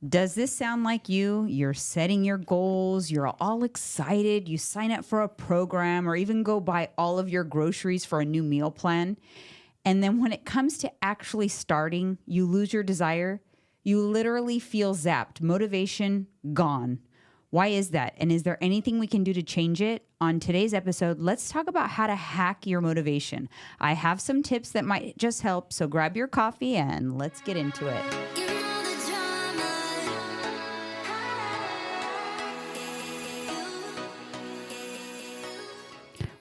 Does this sound like you? You're setting your goals. You're all excited. You sign up for a program or even go buy all of your groceries for a new meal plan. And then when it comes to actually starting, you lose your desire. You literally feel zapped. Motivation gone. Why is that? And is there anything we can do to change it? On today's episode, let's talk about how to hack your motivation. I have some tips that might just help. So grab your coffee and let's get into it.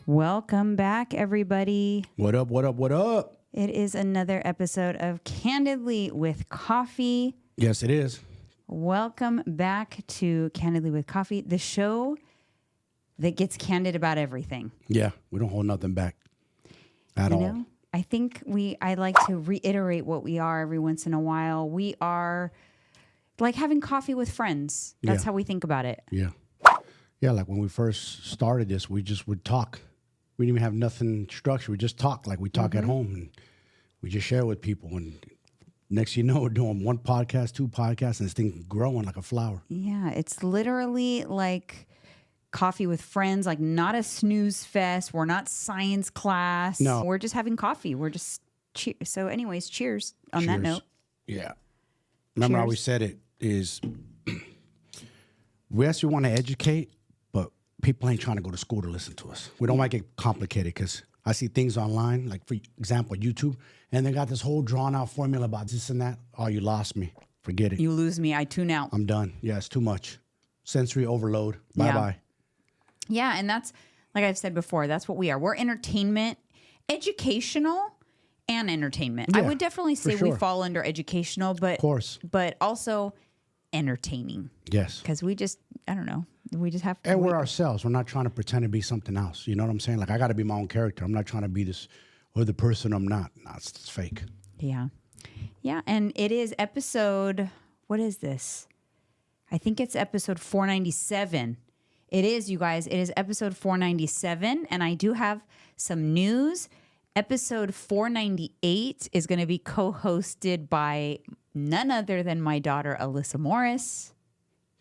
Welcome back, everybody. What up, what up, what up? It is another episode of Candidly with Coffee. Yes, it is. Welcome back to Candidly with Coffee, the show that gets candid about everything. Yeah, we don't hold nothing back at all. I think I like to reiterate what we are every once in a while. We are like having coffee with friends. That's how we think about it. Yeah. Yeah, like when we first started this, we just would talk. We didn't even have nothing structured. We just talk like we talk at home, and we just share with people. And next you know, we're doing one podcast, two podcasts, and this thing growing like a flower. Yeah, it's literally like coffee with friends, like not a snooze fest. We're not science class. No. We're just having coffee. We're just so anyways, cheers on that note. Yeah. Remember how we said it is we actually want to educate, but people ain't trying to go to school to listen to us. We don't make it complicated because I see things online, like for example, YouTube, and they got this whole drawn out formula about this and that. Oh, you lost me. Forget it. You lose me. I tune out. I'm done. Yeah, it's too much. Sensory overload. Bye-bye. Yeah, and that's, like I've said before, that's what we are. We're entertainment, educational, and entertainment. Yeah, I would definitely say we fall under educational, but of course, but also entertaining. Yes. Because we just, I don't know, we just have to. And we're ourselves. We're not trying to pretend to be something else. You know what I'm saying? Like, I got to be my own character. I'm not trying to be this or the person I'm not. No, it's fake. Yeah. Yeah, and it is episode, what is this? I think it's episode 497. It is, you guys. It is episode 497, and I do have some news. Episode 498 is going to be co-hosted by none other than my daughter, Alyssa Morris.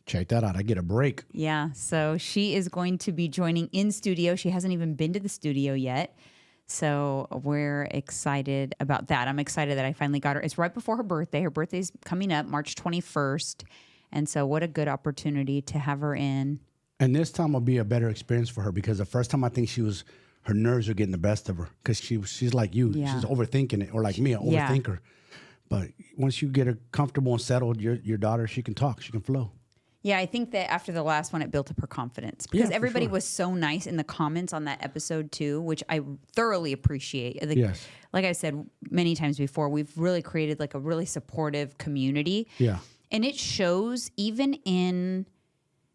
Check that out. I get a break. Yeah, so she is going to be joining in studio. She hasn't even been to the studio yet, so we're excited about that. I'm excited that I finally got her. It's right before her birthday. Her birthday's coming up March 21st, and so what a good opportunity to have her in. And this time will be a better experience for her because the first time I think her nerves are getting the best of her because she's like you. Yeah. She's overthinking it, or like me, an overthinker. But once you get her comfortable and settled, your daughter, she can talk, she can flow. Yeah, I think that after the last one, it built up her confidence because everybody sure. was so nice in the comments on that episode too, which I thoroughly appreciate. Like I said many times before, we've really created like a really supportive community. Yeah. And it shows even in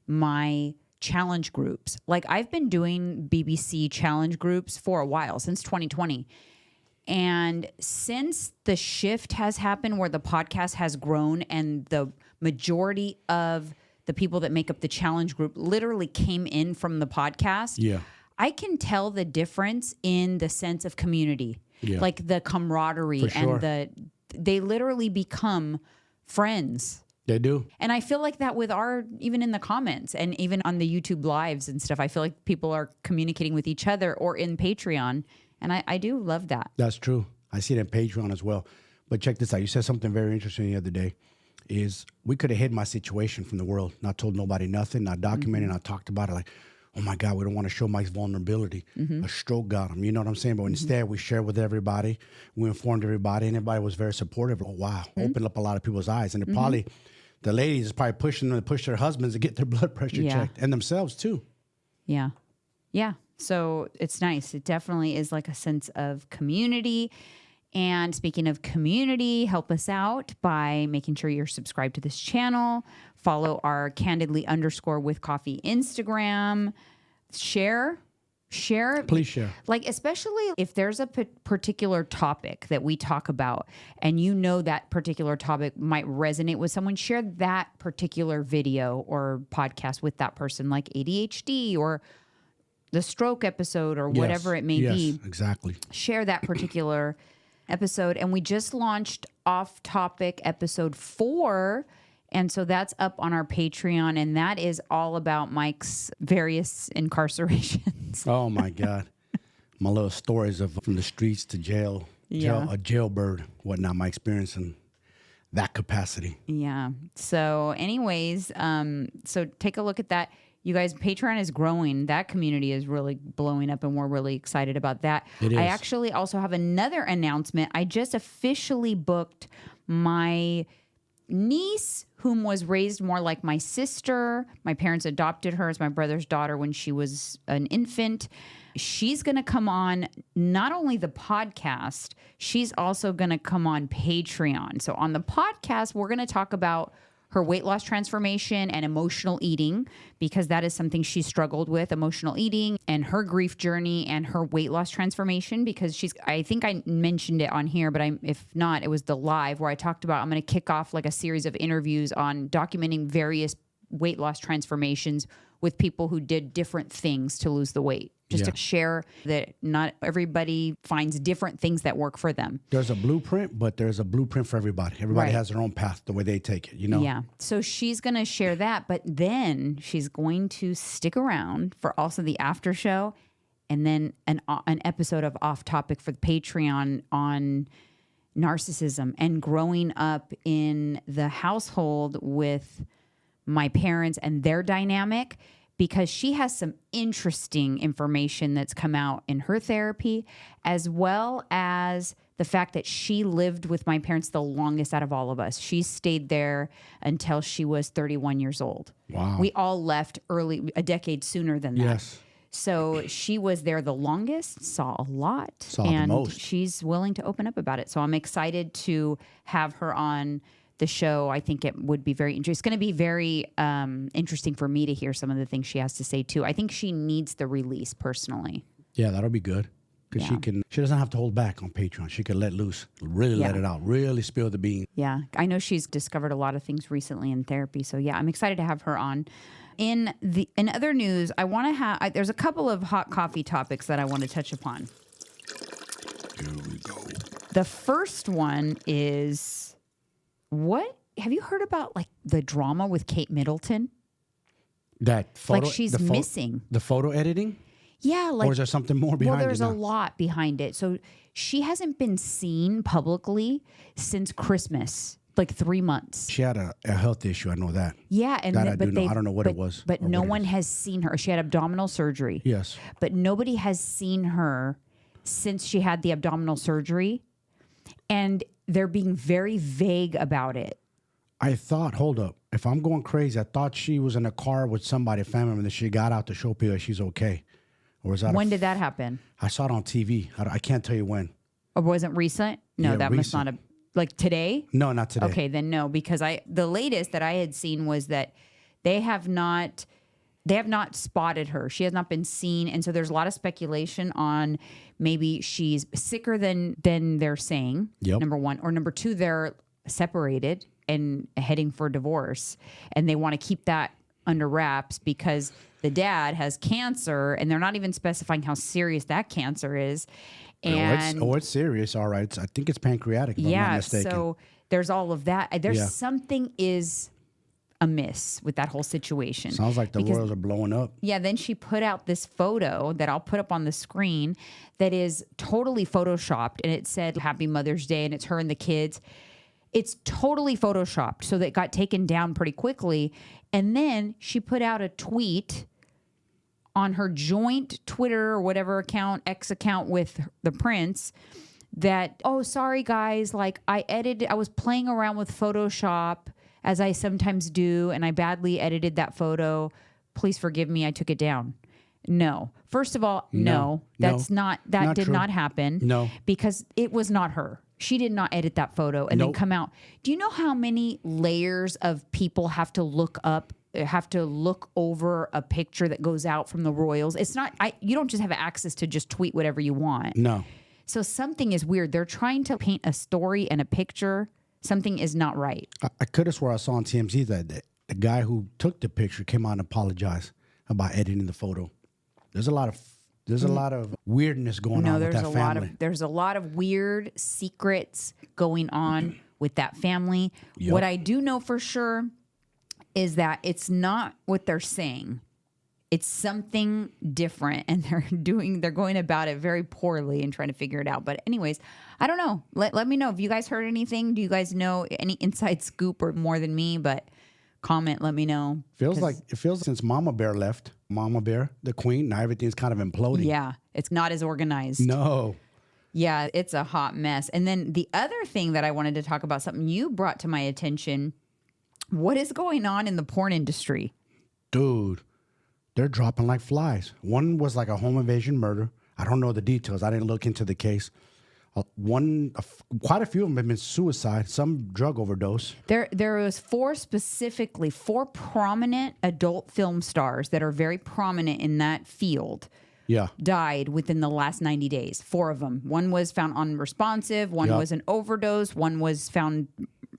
my challenge groups. Like I've been doing BBC challenge groups for a while, since 2020. And since the shift has happened where the podcast has grown and the majority of the people that make up the challenge group literally came in from the podcast, I can tell the difference in the sense of community, like the camaraderie and they literally become friends. They do. And I feel like that with even in the comments and even on the YouTube lives and stuff, I feel like people are communicating with each other or in Patreon. And I do love that. That's true. I see it in Patreon as well. But check this out. You said something very interesting the other day is we could have hid my situation from the world, not told nobody nothing, not documented, not talked about it like, oh my God, we don't want to show Mike's vulnerability. A stroke got him. You know what I'm saying? But instead, we shared with everybody. We informed everybody, and everybody was very supportive. Oh, wow. Opened up a lot of people's eyes. And probably, the ladies is probably pushing them to push their husbands to get their blood pressure checked, and themselves too. Yeah. Yeah. So it's nice. It definitely is like a sense of community. And speaking of community, help us out by making sure you're subscribed to this channel. Follow our Candidly_with_coffee Instagram. Share. Please share. Like, especially if there's a particular topic that we talk about and you know that particular topic might resonate with someone, share that particular video or podcast with that person, like ADHD or the stroke episode or whatever it may be. Exactly. Share that particular episode. And we just launched Off Topic episode 4. And so that's up on our Patreon, and that is all about Mike's various incarcerations. Oh my God. My little stories of from the streets to jail, a jailbird, whatnot, my experience in that capacity. Yeah. So anyways, so take a look at that. You guys, Patreon is growing. That community is really blowing up, and we're really excited about that. It is. I actually also have another announcement. I just officially booked my niece, whom was raised more like my sister. My parents adopted her as my brother's daughter when she was an infant. She's going to come on not only the podcast, she's also going to come on Patreon. So on the podcast, we're going to talk about her weight loss transformation and emotional eating, because that is something she struggled with, emotional eating, and her grief journey and her weight loss transformation, because I think I mentioned it on here, but if not, it was the live where I talked about, I'm going to kick off like a series of interviews on documenting various weight loss transformations with people who did different things to lose the weight. Just to share that not everybody finds different things that work for them. There's a blueprint, but there's a blueprint for everybody. Everybody has their own path, the way they take it, you know? Yeah. So she's going to share that, but then she's going to stick around for also the after show, and then an episode of Off Topic for the Patreon on narcissism and growing up in the household with my parents and their dynamic, because she has some interesting information that's come out in her therapy, as well as the fact that she lived with my parents the longest out of all of us. She stayed there until she was 31 years old. Wow. We all left early, a decade sooner than that. Yes. So she was there the longest, saw a lot, the most. She's willing to open up about it. So I'm excited to have her on the show. I think it would be very interesting. It's going to be very interesting for me to hear some of the things she has to say too. I think she needs the release personally. Yeah, that'll be good. Because she doesn't have to hold back on Patreon. She can let loose, really let it out, really spill the beans. Yeah. I know she's discovered a lot of things recently in therapy. So yeah, I'm excited to have her on. In other news, I want to have, there's a couple of hot coffee topics that I want to touch upon. Here we go. The first one is, what have you heard about, like the drama with Kate Middleton? That photo, like she's missing. The photo editing? Yeah. Like, or is there something more behind it? Well, there's a lot behind it. So she hasn't been seen publicly since Christmas, like 3 months. She had a health issue. I know that. Yeah. And that I do know. I don't know what it was. But no one has seen her. She had abdominal surgery. Yes. But nobody has seen her since she had the abdominal surgery. And they're being very vague about it. I thought, hold up, if I'm going crazy, I thought she was in a car with somebody, a family member, that she got out to show people that she's okay. Or was that when did that happen? I saw it on TV. I can't tell you when. Or wasn't recent? No, Yeah, that must not have, like today? No, not today. Okay, then no, because the latest that I had seen was that they have not spotted her. She has not been seen. And so there's a lot of speculation on maybe she's sicker than they're saying, number one. Or number two, they're separated and heading for divorce. And they want to keep that under wraps because the dad has cancer, and they're not even specifying how serious that cancer is. And it's serious. All right. I think it's pancreatic, if I'm not mistaken. So there's all of that. There's something is amiss with that whole situation. Sounds like the Royals are blowing up. Yeah, then she put out this photo that I'll put up on the screen that is totally photoshopped, and it said Happy Mother's Day, and it's her and the kids. It's totally photoshopped, so that got taken down pretty quickly. And then she put out a tweet on her joint Twitter or whatever account, X account with the prince, that, oh, sorry guys, like I was playing around with Photoshop as I sometimes do, and I badly edited that photo. Please forgive me, I took it down. No. First of all, that did not happen. No. Because it was not her. She did not edit that photo and then come out. Do you know how many layers of people have to look over a picture that goes out from the Royals? It's not, you don't just have access to just tweet whatever you want. No. So something is weird. They're trying to paint a story and a picture. Something is not right. I could have swore I saw on TMZ that the guy who took the picture came out and apologized about editing the photo. There's a lot of weirdness going on with that family. There's a lot of weird secrets going on with that family. Yep. What I do know for sure is that it's not what they're saying. It's something different, and they're going about it very poorly and trying to figure it out. But anyways, I don't know. Let me know if you guys heard anything. Do you guys know any inside scoop or more than me? But comment, let me know. It feels since Mama Bear left, Mama Bear, the queen, now everything's kind of imploding. Yeah, it's not as organized. No. Yeah, it's a hot mess. And then the other thing that I wanted to talk about, something you brought to my attention, what is going on in the porn industry? Dude. They're dropping like flies. One was like a home invasion murder. I don't know the details. I didn't look into the case. Quite a few of them have been suicide, some drug overdose. There was four prominent adult film stars that are very prominent in that field. Yeah. Died within the last 90 days. 4 of them. One was found unresponsive. One was an overdose. One was found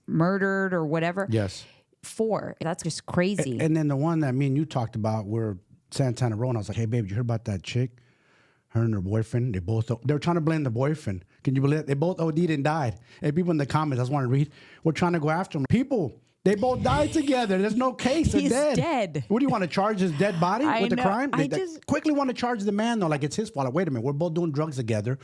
murdered or whatever. Yes. 4. That's just crazy. And then the one that me and you talked about were Santana Row, and I was like, hey, babe, you heard about that chick? Her and her boyfriend, they were trying to blame the boyfriend. Can you believe it? They both OD'd and died. And people in the comments, I just want to read, we're trying to go after them. People, they both died together. There's no case. They're dead. What do you want to charge his dead body with the crime? They quickly want to charge the man, though, like it's his fault. Like, wait a minute, we're both doing drugs together.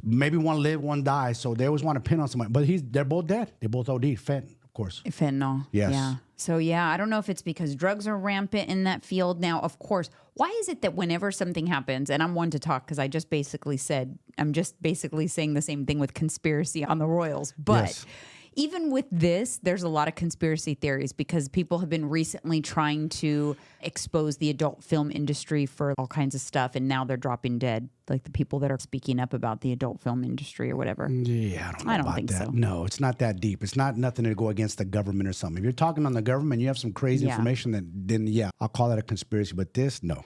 Maybe one live, one die. So they always want to pin on somebody. But they're both dead. They both OD'd. Of course. Fentanyl. Yes. Yeah. So, yeah, I don't know if it's because drugs are rampant in that field. Now, of course, why is it that whenever something happens, and I'm one to talk because I'm just basically saying the same thing with conspiracy on the Royals. But even with this, there's a lot of conspiracy theories because people have been recently trying to expose the adult film industry for all kinds of stuff, and now they're dropping dead, like the people that are speaking up about the adult film industry or whatever. Yeah, I don't think that. So. No, it's not that deep. It's not nothing to go against the government or something. If you're talking on the government, you have some crazy information, then I'll call that a conspiracy. But this, no.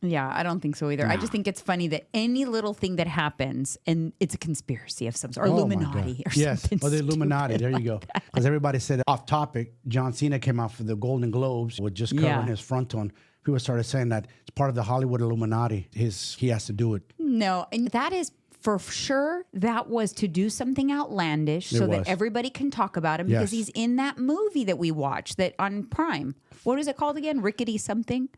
Yeah, I don't don't think so either. I just think it's funny that any little thing that happens and it's a conspiracy of some sort, or Illuminati or something. Yes, the Illuminati. There you go. Because everybody said off topic, John Cena came out for the Golden Globes with just covering his front on. People started saying that it's part of the Hollywood Illuminati. He has to do it. No, and that is for sure. That was to do something outlandish so that everybody can talk about him because he's in that movie that we watched that on Prime. What is it called again? Rickety something?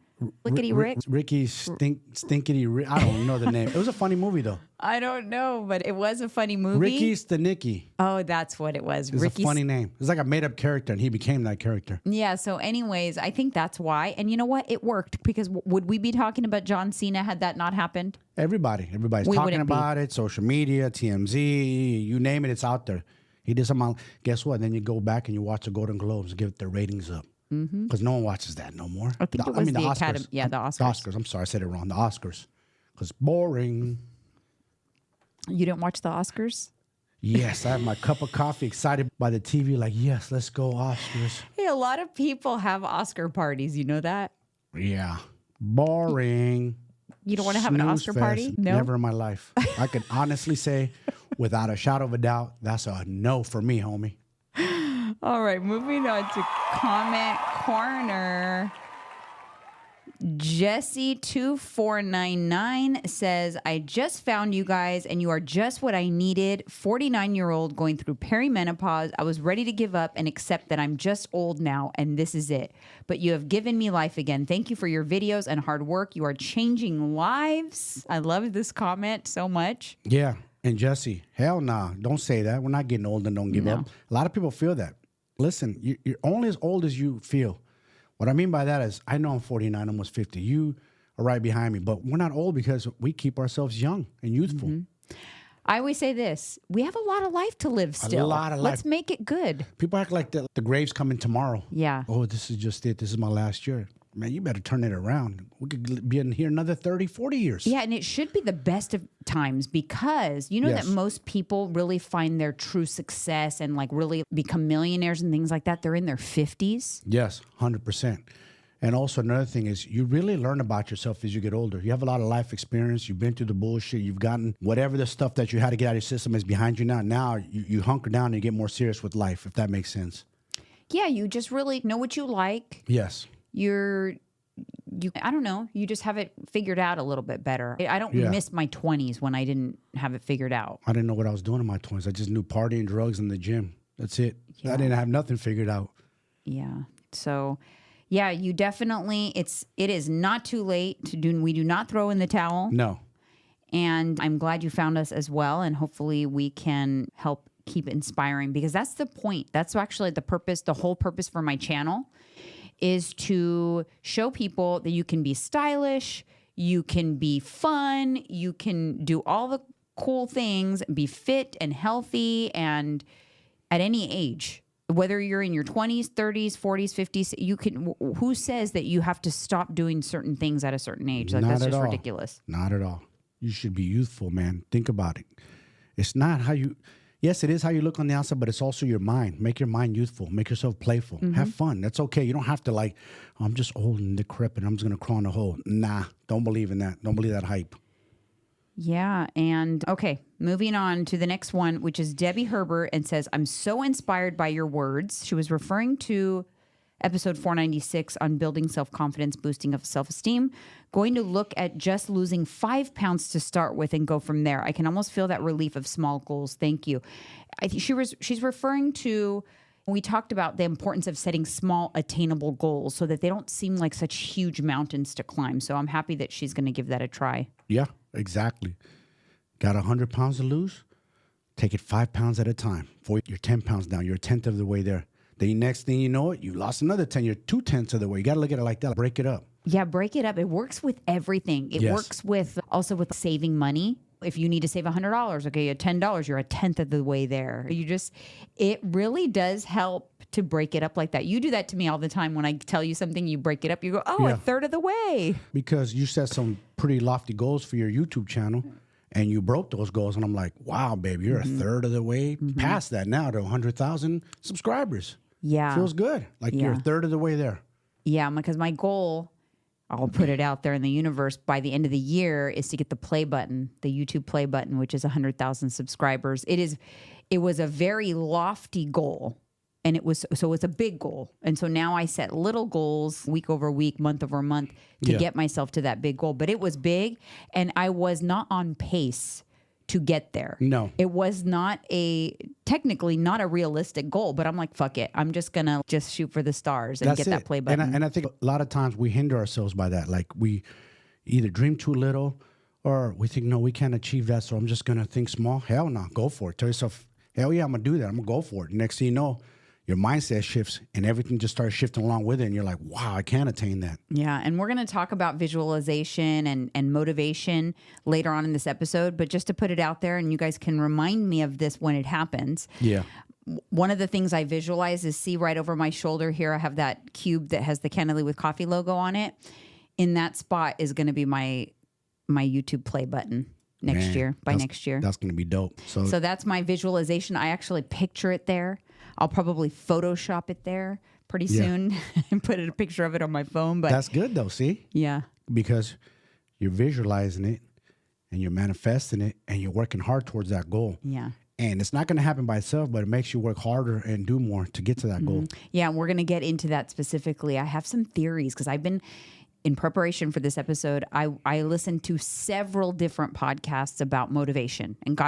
Rickety Rick? Ricky Stinkety Rick. I don't know the name. It was a funny movie, though. I don't know, but it was a funny movie. Ricky Stanicky. Oh, that's what it was. It's a funny name. It's like a made-up character, and he became that character. Yeah, so anyways, I think that's why. And you know what? It worked, because would we be talking about John Cena had that not happened? Everybody's talking about it. Social media, TMZ, you name it, it's out there. He did something. Guess what? Then you go back and you watch the Golden Globes and give their ratings up. Because no one watches that no more. I think it was the Oscars. Academy. Yeah, the Oscars. The Oscars. I'm sorry, I said it wrong. The Oscars. Because boring. You didn't watch the Oscars? Yes, I have my cup of coffee, excited by the TV, like, yes, let's go Oscars. Hey, a lot of people have Oscar parties. You know that? Yeah. Boring. You don't want to have an Oscar party? No? Never in my life. I could honestly say, without a shadow of a doubt, that's a no for me, homie. All right, moving on to comment corner. Jesse2499 says, I just found you guys and you are just what I needed. 49-year-old going through perimenopause. I was ready to give up and accept that I'm just old now and this is it. But you have given me life again. Thank you for your videos and hard work. You are changing lives. I love this comment so much. Yeah. And Jesse, hell nah. Don't say that. We're not getting old and don't give up. A lot of people feel that. Listen, you're only as old as you feel. What I mean by that is, I know I'm 49, almost 50. You are right behind me, but we're not old because we keep ourselves young and youthful. I always say this. We have a lot of life to live still. A lot of life. Let's make it good. People act like the grave's coming tomorrow. Yeah. Oh, this is just it. This is my last year. Man, you better turn it around. We could be in here another 30, 40 years. Yeah, and it should be the best of times because you know that most people really find their true success and like really become millionaires and things like that. They're in their 50s. Yes, 100%. And also another thing is you really learn about yourself as you get older. You have a lot of life experience. You've been through the bullshit. You've gotten whatever the stuff that you had to get out of your system is behind you now. Now you hunker down and you get more serious with life, if that makes sense. Yeah, you just really know what you like. Yes. I don't know, you just have it figured out a little bit better. I don't miss my 20s when I didn't have it figured out. I didn't know what I was doing in my 20s. I just knew partying, drugs, and the gym. That's it. Yeah. I didn't have nothing figured out. Yeah. So, Yeah, you definitely, it is not too late to do, we do not throw in the towel. No. And I'm glad you found us as well. And hopefully we can help keep inspiring, because that's the point. That's actually the purpose, the whole purpose for my channel is to show people that you can be stylish, you can be fun, you can do all the cool things, be fit and healthy, and at any age, whether you're in your 20s, 30s, 40s, 50s, you can. Who says that you have to stop doing certain things at a certain age? Like, that's just ridiculous. Not at all. You should be youthful, man. Think about it. It's not how you. Yes, it is how you look on the outside, but it's also your mind. Make your mind youthful. Make yourself playful. Mm-hmm. Have fun. That's okay. You don't have to like, oh, I'm just old and decrepit. I'm just going to crawl in a hole. Nah, don't believe in that. Don't believe that hype. Yeah. And okay, moving on to the next one, which is Debbie Herbert, and says, I'm so inspired by your words. She was referring to episode 496 on building self-confidence, boosting of self-esteem. Going to look at just losing 5 pounds to start with and go from there. I can almost feel that relief of small goals. Thank you. I think she's referring to, we talked about the importance of setting small attainable goals so that they don't seem like such huge mountains to climb. So I'm happy that she's going to give that a try. Yeah, exactly. Got 100 pounds to lose? Take it 5 pounds at a time. Before you're 10 pounds down, you're a tenth of the way there. The next thing you know it, you lost another 10. You're 2/10 of the way. You got to look at it like that. Break it up. Yeah, break it up. It works with everything. It works with also with saving money. If you need to save $100, okay, you have $10, you're a tenth of the way there. It really does help to break it up like that. You do that to me all the time. When I tell you something, you break it up. You go, a third of the way. Because you set some pretty lofty goals for your YouTube channel, and you broke those goals. And I'm like, wow, baby, you're a third of the way past that now to 100,000 subscribers. Yeah. Feels good. Like you're a third of the way there. Yeah, because my goal, I'll put it out there in the universe, by the end of the year is to get the play button, the YouTube play button, which is 100,000 subscribers. It was a very lofty goal, and it's a big goal. And so now I set little goals week over week, month over month to get myself to that big goal. But it was big, and I was not on pace to get there. No. It was technically not a realistic goal, but I'm like, fuck it. I'm just going to just shoot for the stars and get that play button. And I think a lot of times we hinder ourselves by that. Like we either dream too little, or we think, no, we can't achieve that, so I'm just going to think small. Hell no, go for it. Tell yourself, hell yeah, I'm going to do that. I'm going to go for it. Next thing you know, your mindset shifts and everything just starts shifting along with it. And you're like, wow, I can attain that. Yeah. And we're going to talk about visualization and motivation later on in this episode. But just to put it out there, and you guys can remind me of this when it happens. Yeah. One of the things I visualize is, see right over my shoulder here, I have that cube that has the Candidly with Coffee logo on it. In that spot is going to be my YouTube play button next year. Next year. That's going to be dope. So that's my visualization. I actually picture it there. I'll probably Photoshop it there pretty soon and put a picture of it on my phone. But that's good though, see? Yeah. Because you're visualizing it and you're manifesting it and you're working hard towards that goal. Yeah. And it's not going to happen by itself, but it makes you work harder and do more to get to that goal. Yeah, and we're going to get into that specifically. I have some theories because I've been, in preparation for this episode, I listened to several different podcasts about motivation and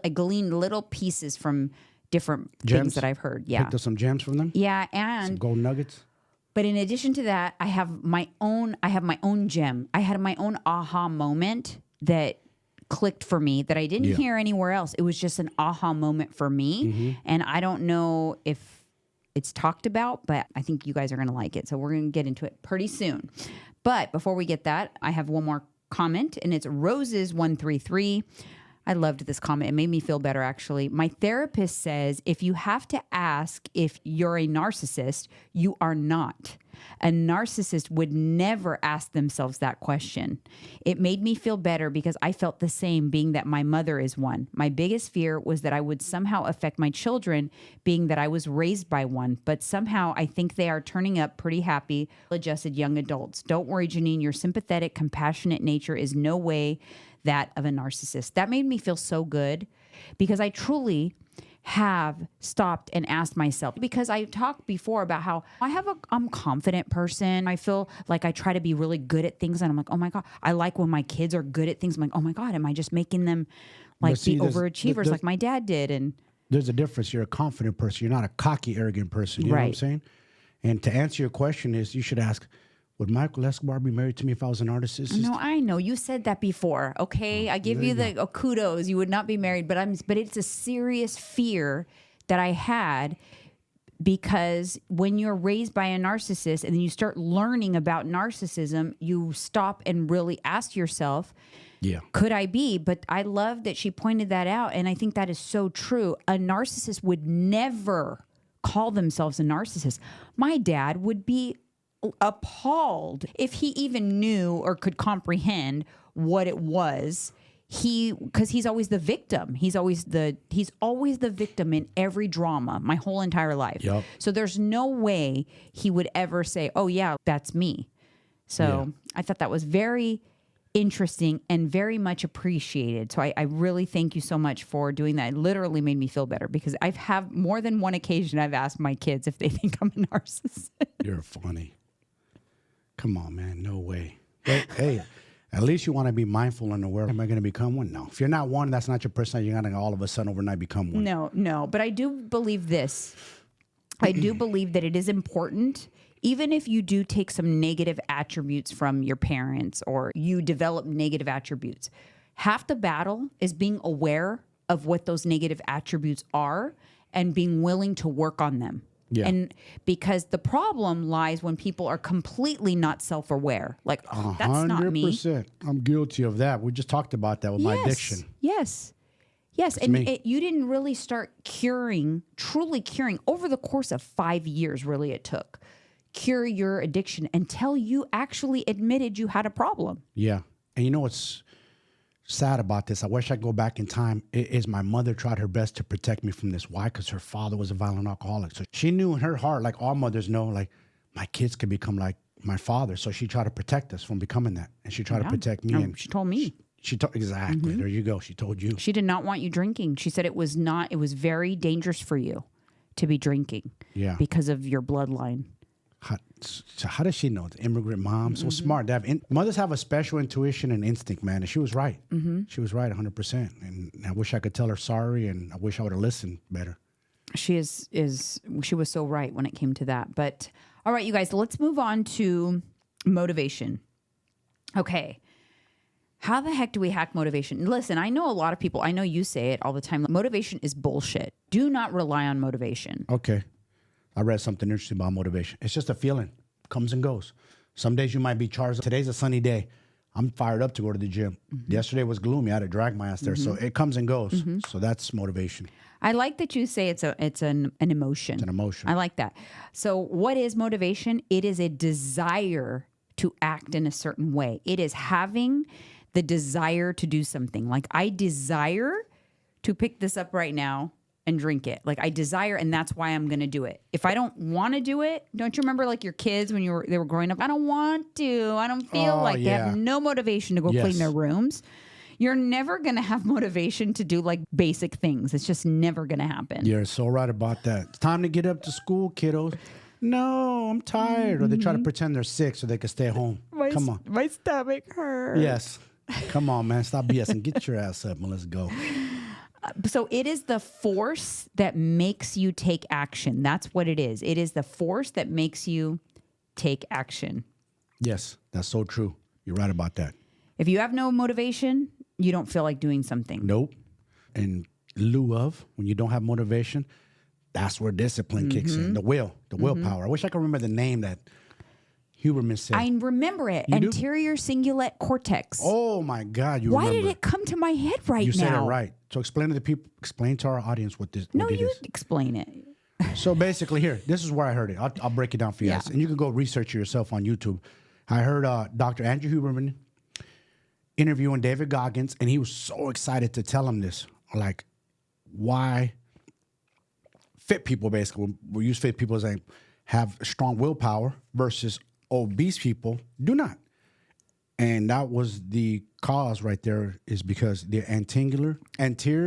I gleaned little pieces from different things that I've heard. Yeah. Picked up some gems from them? Yeah, and some gold nuggets? But in addition to that, I have my own gem. I had my own aha moment that clicked for me that I didn't hear anywhere else. It was just an aha moment for me. And I don't know if it's talked about, but I think you guys are going to like it. So we're going to get into it pretty soon. But before we get that, I have one more comment, and it's Roses133. I loved this comment. It made me feel better, actually. My therapist says, if you have to ask if you're a narcissist, you are not. A narcissist would never ask themselves that question. It made me feel better because I felt the same, being that my mother is one. My biggest fear was that I would somehow affect my children, being that I was raised by one. But somehow I think they are turning up pretty happy, adjusted young adults. Don't worry, Janine. Your sympathetic, compassionate nature is no way that of a narcissist. That made me feel so good because I truly have stopped and asked myself, because I talked before about how I'm a confident person. I feel like I try to be really good at things, and I'm like, oh my God, I like when my kids are good at things. I'm like, oh my God, am I just making them like be overachievers like my dad did? And there's a difference. You're a confident person. You're not a cocky, arrogant person. You know what I'm saying? And to answer your question is, you should ask, would Michael Escobar be married to me if I was a narcissist? No, I know you said that before. Okay, I give you the kudos. You would not be married, but it's a serious fear that I had, because when you're raised by a narcissist and then you start learning about narcissism, you stop and really ask yourself, yeah, could I be? But I love that she pointed that out, and I think that is so true. A narcissist would never call themselves a narcissist. My dad would be appalled if he even knew or could comprehend what it was. Because he's always the victim. He's always the victim in every drama my whole entire life. Yep. So there's no way he would ever say, oh yeah, that's me. So I thought that was very interesting and very much appreciated. So I really thank you so much for doing that. It literally made me feel better, because I've have more than one occasion I've asked my kids if they think I'm a narcissist. You're funny. Come on, man. No way. But, hey, at least you want to be mindful and aware. Am I going to become one? No. If you're not one, that's not your personality. You're not going to all of a sudden overnight become one. No. But I do believe this. I do believe that it is important, even if you do take some negative attributes from your parents or you develop negative attributes. Half the battle is being aware of what those negative attributes are and being willing to work on them. Yeah. And because the problem lies when people are completely not self-aware. Like, oh, that's not me. 100%. I'm guilty of that. We just talked about that with my addiction. Yes. And you didn't really start truly curing over the course of 5 years, really it took. Cure your addiction until you actually admitted you had a problem. Yeah. And you know what's sad about this? I wish I could go back in time. Is my mother tried her best to protect me from this. Why? Because her father was a violent alcoholic. So she knew in her heart, like all mothers know, like my kids could become like my father. So she tried to protect us from becoming that. And she tried to protect me. And she told me. She told, exactly. There you go. She told you. She did not want you drinking. She said it was very dangerous for you to be drinking. Yeah. Because of your bloodline. How does she know? The immigrant mom, so smart. Mothers have a special intuition and instinct, man. And she was right. She was right 100%. And I wish I could tell her sorry, and I wish I would have listened better. She was so right when it came to that. But all right, you guys, let's move on to motivation. Okay. How the heck do we hack motivation? Listen, I know a lot of people, I know you say it all the time. Motivation is bullshit. Do not rely on motivation. Okay. I read something interesting about motivation. It's just a feeling. Comes and goes. Some days you might be charged. Today's a sunny day. I'm fired up to go to the gym. Yesterday was gloomy. I had to drag my ass there. So it comes and goes. So that's motivation. I like that you say it's an emotion. It's an emotion. I like that. So what is motivation? It is a desire to act in a certain way. It is having the desire to do something. Like, I desire to pick this up right now and drink it. Like, I desire, and that's why I'm going to do it. If I don't want to do it, don't you remember like your kids when they were growing up? I don't want to. I don't feel like they have no motivation to go clean their rooms. You're never going to have motivation to do like basic things. It's just never going to happen. You're so right about that. It's time to get up to school, kiddos. No, I'm tired. Or they try to pretend they're sick so they can stay home. Come on. My stomach hurts. Yes. Come on, man. Stop BSing. Get your ass up and let's go. So it is the force that makes you take action. That's what it is. It is the force that makes you take action. Yes, that's so true. You're right about that. If you have no motivation, you don't feel like doing something. Nope. In lieu of, when you don't have motivation, that's where discipline kicks in. The willpower. I wish I could remember the name that Huberman said. I remember it. You Anterior cingulate cortex. Oh my God, you Why remember. did it come to my head right now? You said it right. So explain to the people, explain to our audience what this No, what it you is. explain it. So basically here, this is where I heard it. I'll break it down for you guys. And you can go research it yourself on YouTube. I heard Dr. Andrew Huberman interviewing David Goggins, and he was so excited to tell him this. Like, why fit people, basically, we use fit people as they have strong willpower versus obese people do not. And that was the cause right there, is because the anterior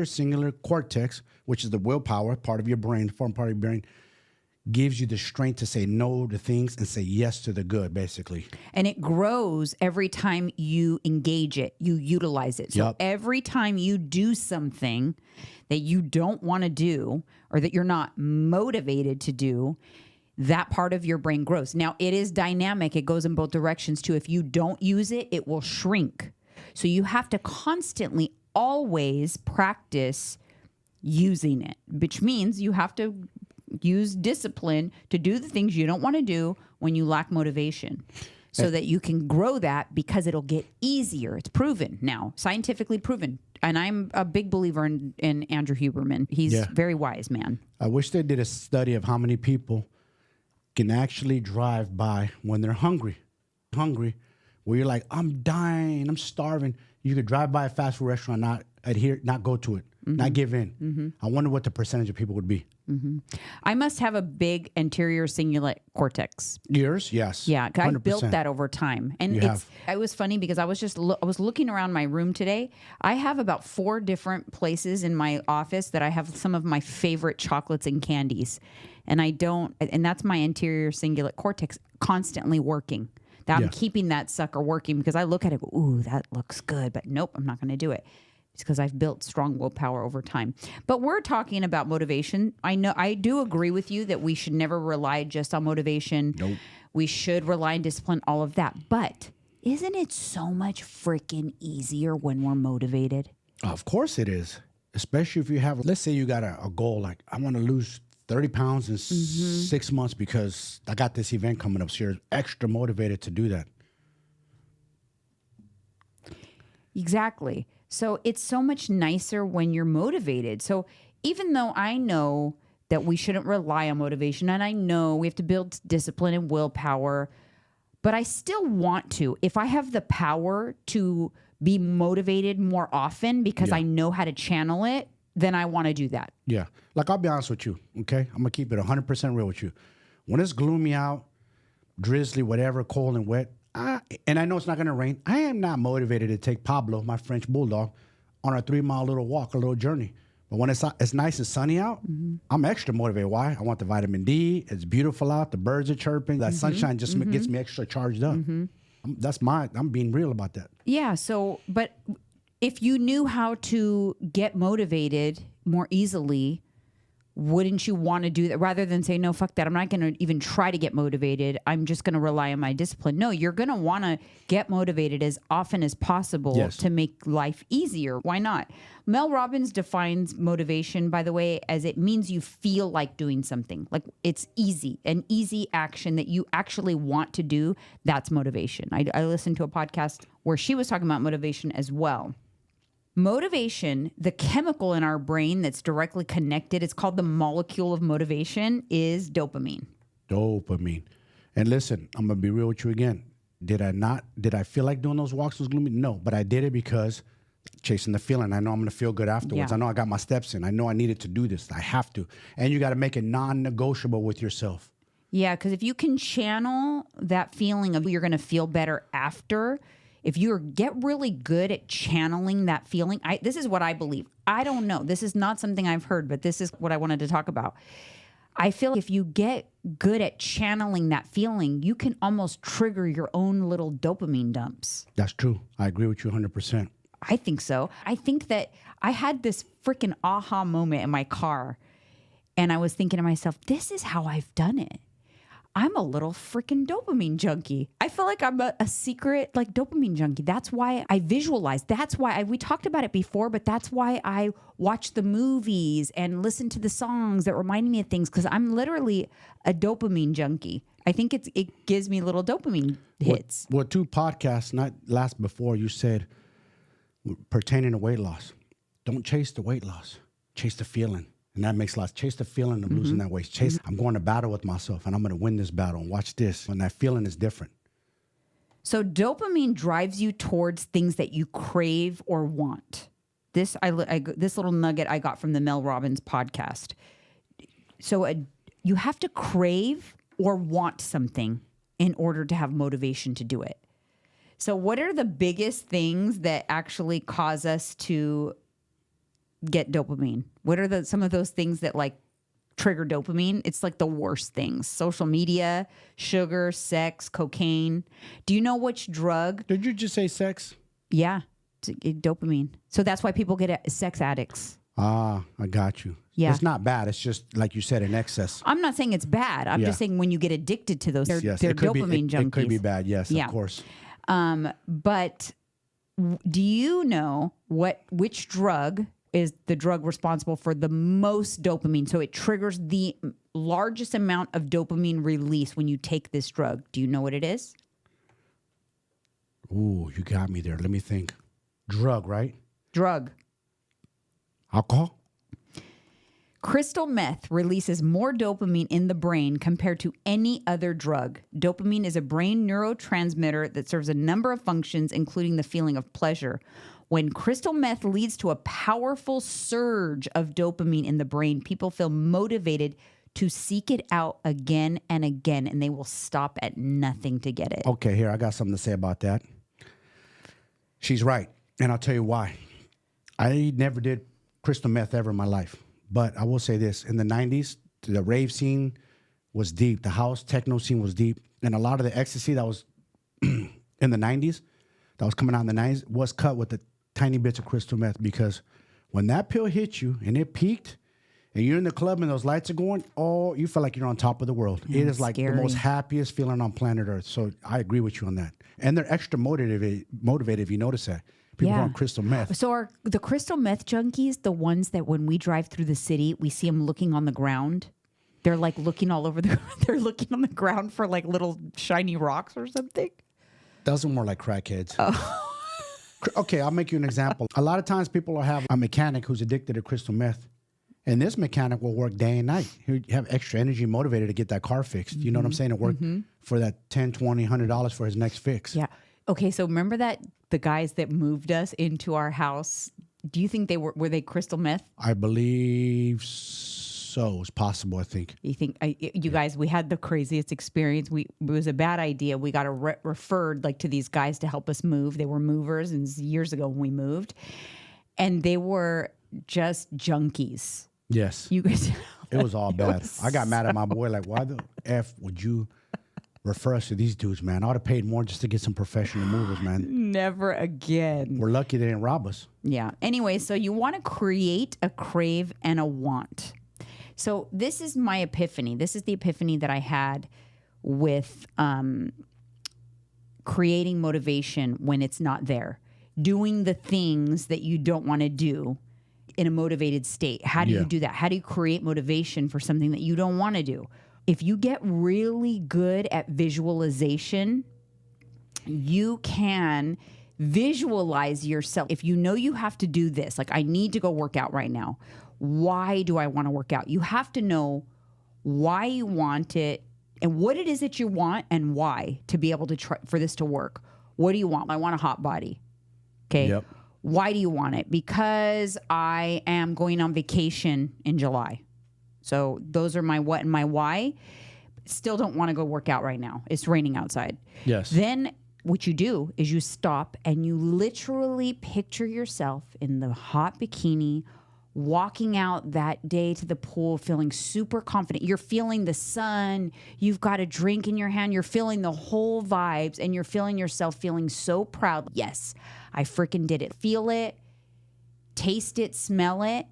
cingulate cortex, which is the willpower part of your brain, the form part of your brain, gives you the strength to say no to things and say yes to the good, basically. And it grows every time you engage it, you utilize it. So every time you do something that you don't want to do or that you're not motivated to do, that part of your brain grows. Now, it is dynamic. It goes in both directions too. If you don't use it, it will shrink. So you have to constantly always practice using it, which means you have to use discipline to do the things you don't want to do when you lack motivation, so that you can grow that, because it'll get easier. It's proven now, scientifically proven. And I'm a big believer in Andrew Huberman. He's very wise, man. I wish they did a study of how many people can actually drive by when they're hungry, where you're like, I'm dying, I'm starving. You could drive by a fast food restaurant, not go to it, not give in. I wonder what the percentage of people would be. I must have a big anterior cingulate cortex. Yours? Yes. Yeah, 'cause I 100%. built that over time. And it was funny because I was just I was looking around my room today. I have about 4 different places in my office that I have some of my favorite chocolates and candies. And that's my anterior cingulate cortex constantly working. I'm keeping that sucker working, because I look at it, ooh, that looks good, but nope, I'm not going to do it. It's because I've built strong willpower over time. But we're talking about motivation. I do agree with you that we should never rely just on motivation. Nope. We should rely on discipline, all of that. But isn't it so much freaking easier when we're motivated? Of course it is. Especially if you have, let's say you got a goal, like I want to lose 30 pounds in 6 months because I got this event coming up. So you're extra motivated to do that. Exactly. So it's so much nicer when you're motivated. So even though I know that we shouldn't rely on motivation, and I know we have to build discipline and willpower, but I still want to, if I have the power to be motivated more often because I know how to channel it, then I want to do that. Yeah. Like, I'll be honest with you, okay? I'm going to keep it 100% real with you. When it's gloomy out, drizzly, whatever, cold and wet, and I know it's not going to rain, I am not motivated to take Pablo, my French bulldog, on a 3-mile little walk, a little journey. But when it's nice and sunny out, I'm extra motivated. Why? I want the vitamin D. It's beautiful out. The birds are chirping. That sunshine just gets me extra charged up. I'm being real about that. Yeah. So, but if you knew how to get motivated more easily, wouldn't you want to do that rather than say, no, fuck that, I'm not going to even try to get motivated, I'm just going to rely on my discipline? No, you're going to want to get motivated as often as possible to make life easier. Why not? Mel Robbins defines motivation, by the way, as it means you feel like doing something. Like it's easy, an easy action that you actually want to do. That's motivation. I listened to a podcast where she was talking about motivation as well. Motivation, the chemical in our brain that's directly connected, it's called the molecule of motivation, is dopamine. Dopamine. And listen, I'm going to be real with you again. Did I feel like doing those walks was gloomy? No, but I did it because chasing the feeling. I know I'm going to feel good afterwards. I know I got my steps in. I know I needed to do this. I have to. And you got to make it non-negotiable with yourself. Yeah, because if you can channel that feeling of you're going to feel better after, if you get really good at channeling that feeling, this is what I believe. I don't know. This is not something I've heard, but this is what I wanted to talk about. I feel if you get good at channeling that feeling, you can almost trigger your own little dopamine dumps. That's true. I agree with you 100%. I think so. I think that I had this freaking aha moment in my car, and I was thinking to myself, this is how I've done it. I'm a little freaking dopamine junkie. I feel like I'm a secret like dopamine junkie. That's why I visualize. That's why we talked about it before, but that's why I watch the movies and listen to the songs that remind me of things, because I'm literally a dopamine junkie. I think it gives me little dopamine hits. What 2 podcasts, not last before, you said pertaining to weight loss. Don't chase the weight loss. Chase the feeling. And that makes lots. Chase the feeling of losing that weight. I'm going to battle with myself, and I'm going to win this battle. And watch this. And that feeling is different. So dopamine drives you towards things that you crave or want. This little nugget I got from the Mel Robbins podcast. So you have to crave or want something in order to have motivation to do it. So what are the biggest things that actually cause us to get dopamine? What are some of those things that like trigger dopamine? It's like the worst things: social media, sugar, sex, cocaine. Do you know which drug? Did you just say sex? Yeah, dopamine. So that's why people get sex addicts. Ah, I got you. Yeah. It's not bad. It's just, like you said, in excess. I'm not saying it's bad. I'm just saying when you get addicted to those, they're dopamine junkies. It could be bad, yes, of course. But do you know which drug is the drug responsible for the most dopamine? So it triggers the largest amount of dopamine release when you take this drug. Do you know what it is? Ooh, you got me there. Let me think. Drug, right? Drug. Alcohol? Crystal meth releases more dopamine in the brain compared to any other drug. Dopamine is a brain neurotransmitter that serves a number of functions, including the feeling of pleasure. When crystal meth leads to a powerful surge of dopamine in the brain, people feel motivated to seek it out again and again, and they will stop at nothing to get it. Okay, here, I got something to say about that. She's right, and I'll tell you why. I never did crystal meth ever in my life. But I will say this, in the 90s, the rave scene was deep. The house techno scene was deep. And a lot of the ecstasy that was in the 90s, that was coming out in the 90s, was cut with the tiny bits of crystal meth. Because when that pill hit you and it peaked, and you're in the club and those lights are going, oh, you feel like you're on top of the world. It is like the most happiest feeling on planet Earth. So I agree with you on that. And they're extra motivated if you notice that. People on crystal meth. So are the crystal meth junkies the ones that when we drive through the city, we see them looking on the ground? They're like looking all over they're looking on the ground for like little shiny rocks or something? Those are more like crackheads. Oh. Okay, I'll make you an example. A lot of times people will have a mechanic who's addicted to crystal meth. And this mechanic will work day and night. He'll have extra energy motivated to get that car fixed. You know what I'm saying? To work for that $10, $20, $100 for his next fix. Yeah. Okay, so remember that the guys that moved us into our house, do you think were they crystal meth? I believe so. It's possible, I think. You think you guys, we had the craziest experience. It was a bad idea. We got referred like to these guys to help us move. They were movers, and years ago when we moved, and they were just junkies. Yes. You guys, it was all bad. I got mad at my boy. Like, why the F would you refer us to these dudes, man? I would have paid more just to get some professional movers, man. Never again. We're lucky they didn't rob us. Yeah. Anyway, so you want to create a crave and a want. So this is my epiphany. This is the epiphany that I had with creating motivation when it's not there. Doing the things that you don't want to do in a motivated state. How do you do that? How do you create motivation for something that you don't want to do? If you get really good at visualization, you can visualize yourself. If you know you have to do this, like I need to go work out right now. Why do I want to work out? You have to know why you want it and what it is that you want and why to be able to try for this to work. What do you want? I want a hot body. Okay. Yep. Why do you want it? Because I am going on vacation in July. So those are my what and my why. Still don't want to go work out right now. It's raining outside. Yes. Then what you do is you stop and you literally picture yourself in the hot bikini, walking out that day to the pool, feeling super confident. You're feeling the sun. You've got a drink in your hand. You're feeling the whole vibes and you're feeling yourself feeling so proud. Yes, I freaking did it. Feel it, taste it, smell it,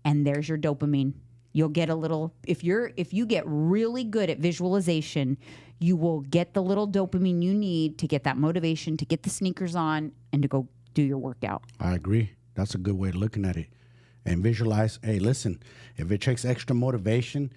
and there's your dopamine. You'll get a little, if you get really good at visualization, you will get the little dopamine you need to get that motivation, to get the sneakers on and to go do your workout. I agree. That's a good way of looking at it. And visualize, hey, listen, if it takes extra motivation,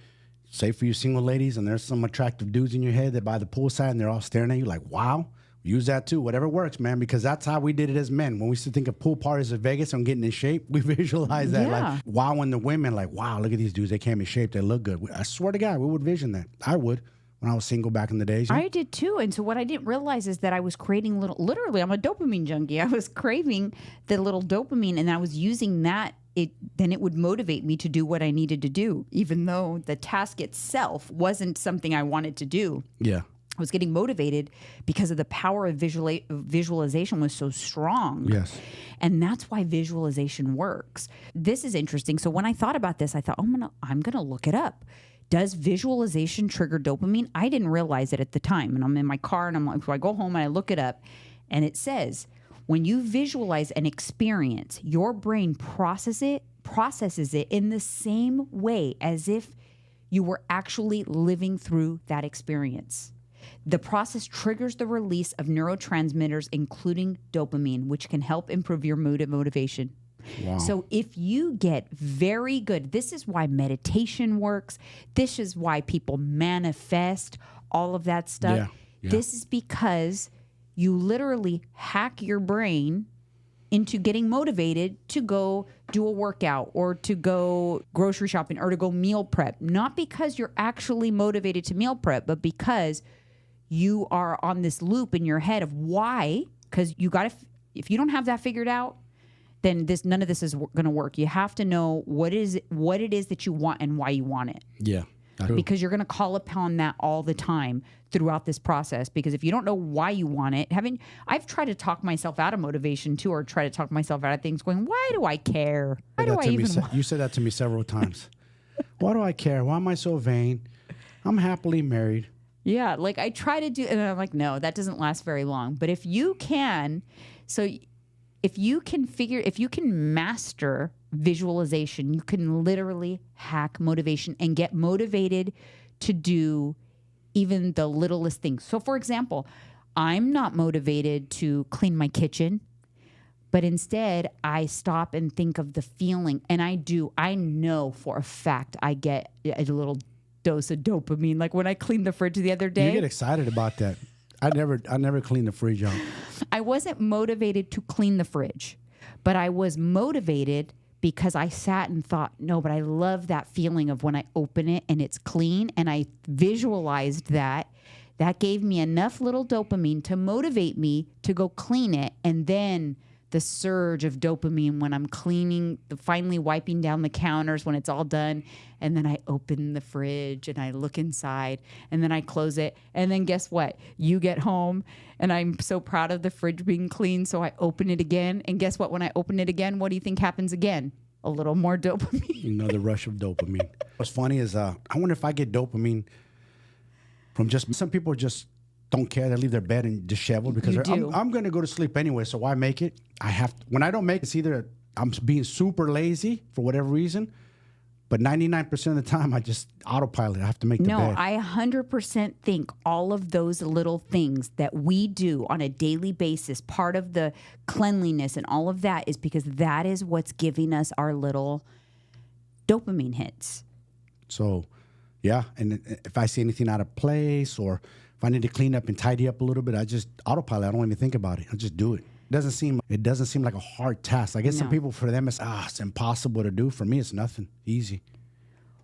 say for you single ladies and there's some attractive dudes in your head that by the poolside and they're all staring at you like, wow, use that too. Whatever works, man, because that's how we did it as men. When we used to think of pool parties in Vegas and getting in shape, we visualize that like, wow, and the women like, wow, look at these dudes. They came in shape. They look good. I swear to God, we would vision that. I would. When I was single back in the days. I did too. And so what I didn't realize is that I was creating literally, I'm a dopamine junkie. I was craving the little dopamine and I was using that. Then it would motivate me to do what I needed to do, even though the task itself wasn't something I wanted to do. Yeah. I was getting motivated because of the power of visualization was so strong. Yes. And that's why visualization works. This is interesting. So when I thought about this, I thought, I'm gonna look it up. Does visualization trigger dopamine? I didn't realize it at the time. And I'm in my car and I'm like, so I go home and I look it up and it says, When you visualize an experience, your brain processes it in the same way as if you were actually living through that experience. The process triggers the release of neurotransmitters, including dopamine, which can help improve your mood and motivation. Wow. So if you get very good, this is why meditation works. This is why people manifest all of that stuff. Yeah, yeah. This is because you literally hack your brain into getting motivated to go do a workout or to go grocery shopping or to go meal prep. Not because you're actually motivated to meal prep, but because you are on this loop in your head of why. Because you got to, if you don't have that figured out, then none of this is going to work. You have to know what it is that you want and why you want it. Yeah. True. Because you're going to call upon that all the time throughout this process. Because if you don't know why you want it, I've tried to talk myself out of motivation too, or try to talk myself out of things going, why do I care? Why do I even want? You said that to me several times. Why do I care? Why am I so vain? I'm happily married. Yeah. Like I try to do, and I'm like, no, that doesn't last very long. But if you can, if you can master visualization, you can literally hack motivation and get motivated to do even the littlest things. So for example, I'm not motivated to clean my kitchen, but instead I stop and think of the feeling. And I know for a fact I get a little dose of dopamine. Like when I cleaned the fridge the other day. You get excited about that. I never clean the fridge out. I wasn't motivated to clean the fridge, but I was motivated because I sat and thought, no, but I love that feeling of when I open it and it's clean, and I visualized that. That gave me enough little dopamine to motivate me to go clean it, and then the surge of dopamine when I'm cleaning, finally wiping down the counters when it's all done. And then I open the fridge and I look inside and then I close it. And then guess what? You get home and I'm so proud of the fridge being clean. So I open it again. And guess what? When I open it again, what do you think happens again? A little more dopamine. Another rush of dopamine. What's funny is I wonder if I get dopamine from just some people just don't care. They leave their bed and disheveled because I'm going to go to sleep anyway. So why make it? When I don't make it, it's either I'm being super lazy for whatever reason, but 99% of the time I just autopilot. I have to make the bed. No, I 100% think all of those little things that we do on a daily basis, part of the cleanliness and all of that, is because that is what's giving us our little dopamine hits. So, yeah. And if I see anything out of place, or if I need to clean up and tidy up a little bit, I just autopilot. I don't even think about it. I just do it. It doesn't seem like a hard task. I guess some people, for them, it's impossible to do. For me, it's nothing. Easy.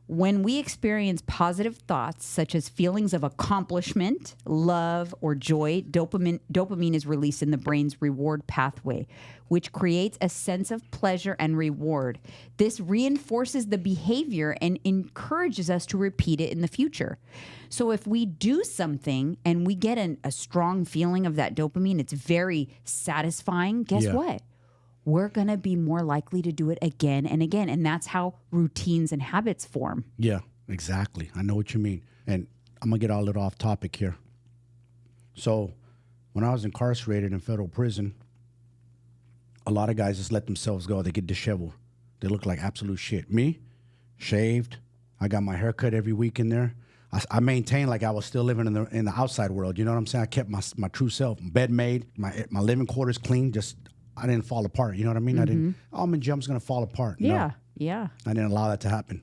When we experience positive thoughts, such as feelings of accomplishment, love, or joy, dopamine is released in the brain's reward pathway, which creates a sense of pleasure and reward. This reinforces the behavior and encourages us to repeat it in the future. So if we do something and we get a strong feeling of that dopamine, it's very satisfying. Guess what? We're going to be more likely to do it again and again. And that's how routines and habits form. Yeah, exactly. I know what you mean. And I'm going to get a little off topic here. So when I was incarcerated in federal prison, a lot of guys just let themselves go. They get disheveled. They look like absolute shit. Me, shaved. I got my hair cut every week in there. I maintained like I was still living in the outside world. You know what I'm saying? I kept my true self. Bed made, my living quarters clean. I didn't fall apart. You know what I mean? Mm-hmm. I'm going to fall apart. Yeah, no, yeah. I didn't allow that to happen.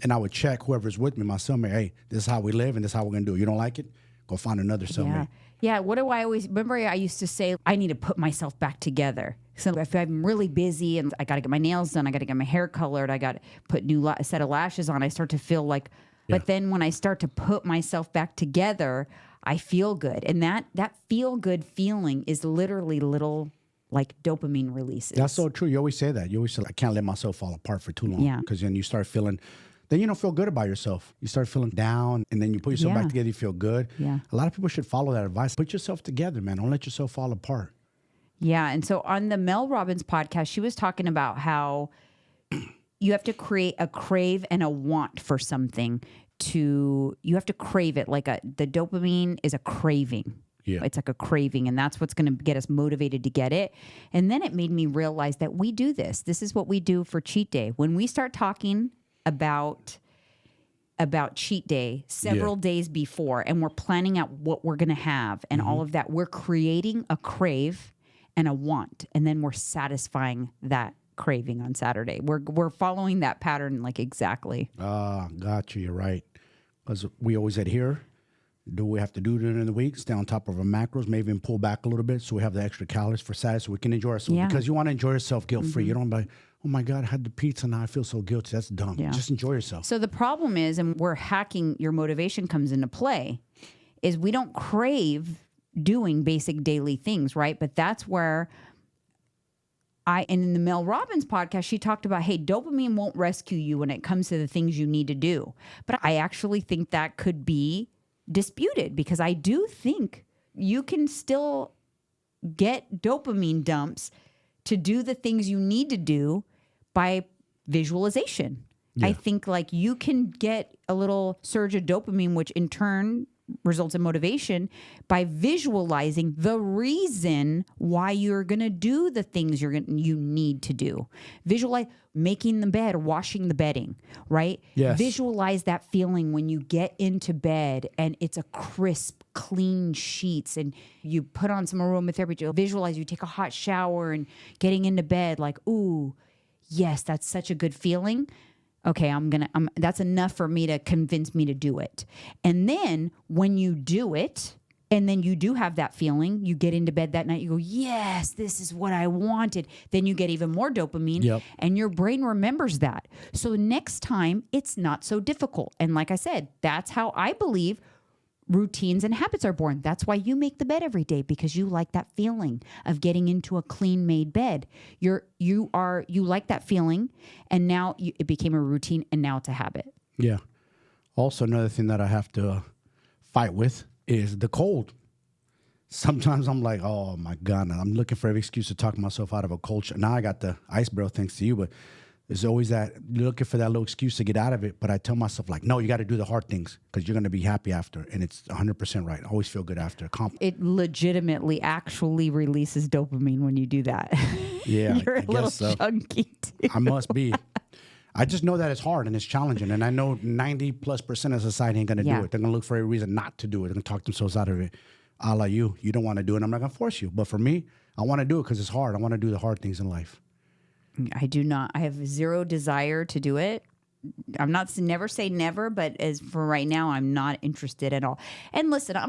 And I would check whoever's with me, my cellmate, hey, this is how we live and this is how we're going to do it. You don't like it? Go find another cellmate. Yeah, what do I always, remember I used to say, I need to put myself back together. So if I'm really busy and I got to get my nails done, I got to get my hair colored, I got to put a set of lashes on, I start to feel like, but then when I start to put myself back together, I feel good. And that feel-good feeling is literally little like dopamine releases. That's so true. You always say that. You always say, I can't let myself fall apart for too long. Yeah. Because then you start feeling, then you don't feel good about yourself. You start feeling down, and then you put yourself back together, you feel good. Yeah. A lot of people should follow that advice. Put yourself together, man. Don't let yourself fall apart. Yeah. And so on the Mel Robbins podcast, she was talking about how you have to create a crave and a want for something you have to crave it. Like the dopamine is a craving. Yeah. It's like a craving, and that's what's going to get us motivated to get it. And then it made me realize that we do this. This is what we do for cheat day. When we start talking about cheat day several days before, and we're planning out what we're going to have and all of that, we're creating a crave and a want, and then we're satisfying that craving on Saturday. We're following that pattern like exactly. Got you. You're right. Because we always adhere. Do what we have to do during the week? Stay on top of our macros, maybe even pull back a little bit so we have the extra calories for Saturday so we can enjoy ourselves. Because you want to enjoy yourself guilt-free. You don't be like, oh my God, I had the pizza now I feel so guilty. That's dumb. Yeah. Just enjoy yourself. So the problem is, and where hacking your motivation comes into play, is we don't crave doing basic daily things, right? But that's where and in the Mel Robbins podcast, she talked about, hey, dopamine won't rescue you when it comes to the things you need to do. But I actually think that could be disputed, because I do think you can still get dopamine dumps to do the things you need to do by visualization. Yeah. I think like you can get a little surge of dopamine, which in turn results in motivation by visualizing the reason why you're going to do the things you need to do. Visualize making the bed, washing the bedding, right? Yes. Visualize that feeling when you get into bed and it's a crisp, clean sheets and you put on some aromatherapy. Visualize you take a hot shower and getting into bed like, ooh, yes, that's such a good feeling. Okay, that's enough for me to convince me to do it. And then when you do it, and then you do have that feeling, you get into bed that night, you go, yes, this is what I wanted. Then you get even more dopamine and your brain remembers that. So next time it's not so difficult. And like I said, that's how I believe routines and habits are born. That's why you make the bed every day, because you like that feeling of getting into a clean made bed. You like that feeling, and now it became a routine, and now it's a habit. Yeah. Also, another thing that I have to fight with is the cold. Sometimes I'm like, oh my God, I'm looking for every excuse to talk myself out of a cold. Now I got the ice barrel thanks to you, but there's always that, you're looking for that little excuse to get out of it. But I tell myself, like, no, you got to do the hard things because you're going to be happy after. And it's 100% right. I always feel good after. It legitimately actually releases dopamine when you do that. Yeah, You're a little chunky too. I must be. I just know that it's hard and it's challenging. And I know 90+% of society ain't going to do it. They're going to look for a reason not to do it. They're going to talk themselves out of it. A la you. You don't want to do it. I'm not going to force you. But for me, I want to do it because it's hard. I want to do the hard things in life. I do not. I have zero desire to do it. I'm not, never say never, but as for right now, I'm not interested at all. And listen, I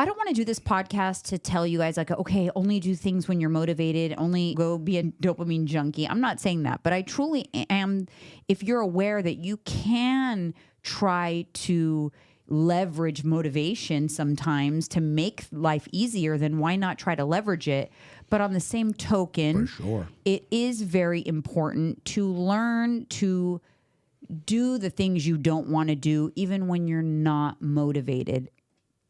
don't want to do this podcast to tell you guys like, okay, only do things when you're motivated, only go be a dopamine junkie. I'm not saying that, but I truly am. If you're aware that you can try to leverage motivation sometimes to make life easier, then why not try to leverage it? But on the same token, for sure, it is very important to learn to do the things you don't want to do, even when you're not motivated.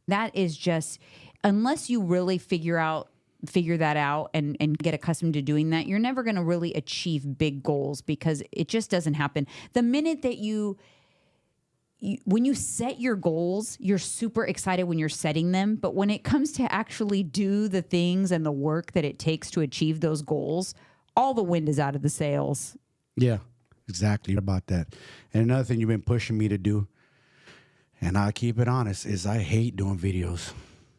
That is just, unless you really figure that out and get accustomed to doing that, you're never going to really achieve big goals because it just doesn't happen. The minute that when you set your goals, you're super excited when you're setting them. But when it comes to actually do the things and the work that it takes to achieve those goals, all the wind is out of the sails. Yeah, exactly about that. And another thing you've been pushing me to do, and I'll keep it honest, is I hate doing videos.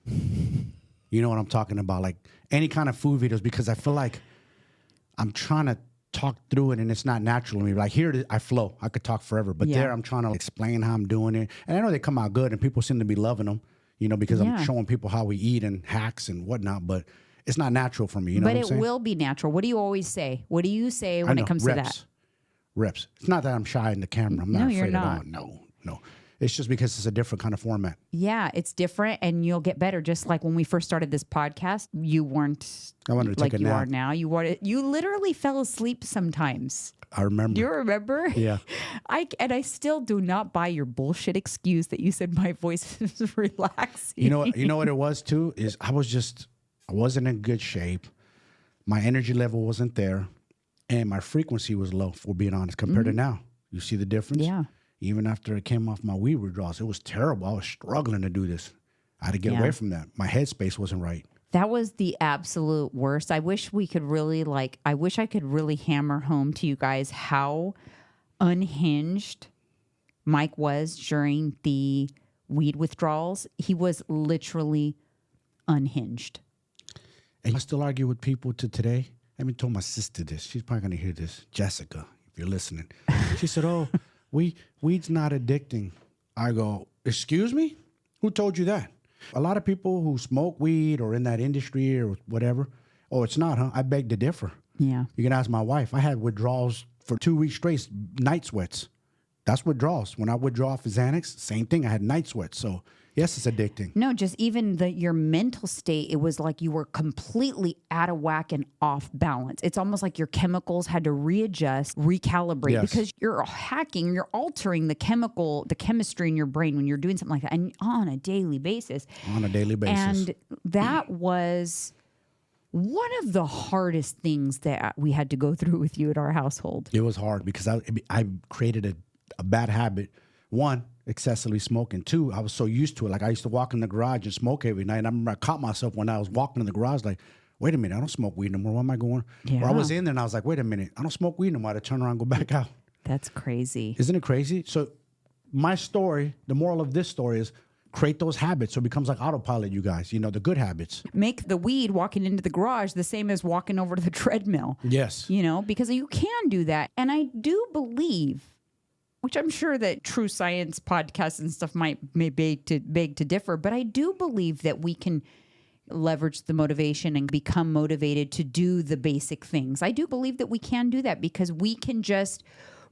You know what I'm talking about? Like any kind of food videos, because I feel like I'm trying to talk through it and it's not natural to me. Like here, I flow. I could talk forever. But there, I'm trying to explain how I'm doing it. And I know they come out good and people seem to be loving them, you know, because I'm showing people how we eat and hacks and whatnot. But it's not natural for me. You know what I'm saying? But it will be natural. What do you always say? What do you say when it comes to that? Reps. It's not that I'm shy in the camera. I'm not afraid at all. No. It's just because it's a different kind of format. Yeah, it's different, and you'll get better. Just like when we first started this podcast, you weren't like you are now. You literally fell asleep sometimes. I remember. Do you remember? Yeah. I still do not buy your bullshit excuse that you said my voice is relaxing. You know what it was too? Is I wasn't in good shape. My energy level wasn't there, and my frequency was low. For being honest, compared to now, you see the difference. Yeah. Even after it came off my weed withdrawals, it was terrible. I was struggling to do this. I had to get away from that. My headspace wasn't right. That was the absolute worst. I wish we could really I wish I could really hammer home to you guys how unhinged Mike was during the weed withdrawals. He was literally unhinged. And I still argue with people to today. I even told my sister this. She's probably going to hear this. Jessica, if you're listening. She said, oh, weed's not addicting. I go, excuse me? Who told you that? A lot of people who smoke weed or in that industry or whatever, oh, it's not, huh? I beg to differ. Yeah. You can ask my wife. I had withdrawals for 2 weeks straight, night sweats. That's withdrawals. When I withdraw for Xanax, same thing. I had night sweats. So, yes, it's addicting. No, just even your mental state, it was like you were completely out of whack and off balance. It's almost like your chemicals had to readjust, recalibrate, because you're hacking, you're altering the chemistry in your brain when you're doing something like that, and on a daily basis. And that was one of the hardest things that we had to go through with you at our household. It was hard because I created a bad habit. One, excessively smoking. Two, I was so used to it. Like I used to walk in the garage and smoke every night. And I remember I caught myself when I was walking in the garage like, wait a minute, I don't smoke weed no more. Where am I going? Yeah. Or I was in there and I was like, wait a minute, I don't smoke weed no more. I had to turn around and go back out. That's crazy. Isn't it crazy? So my story, the moral of this story is create those habits so it becomes like autopilot, you guys. You know, the good habits. Make the weed walking into the garage the same as walking over to the treadmill. Yes. You know, because you can do that. And I do believe, which I'm sure that true science podcasts and stuff may beg to differ, but I do believe that we can leverage the motivation and become motivated to do the basic things. I do believe that we can do that because we can just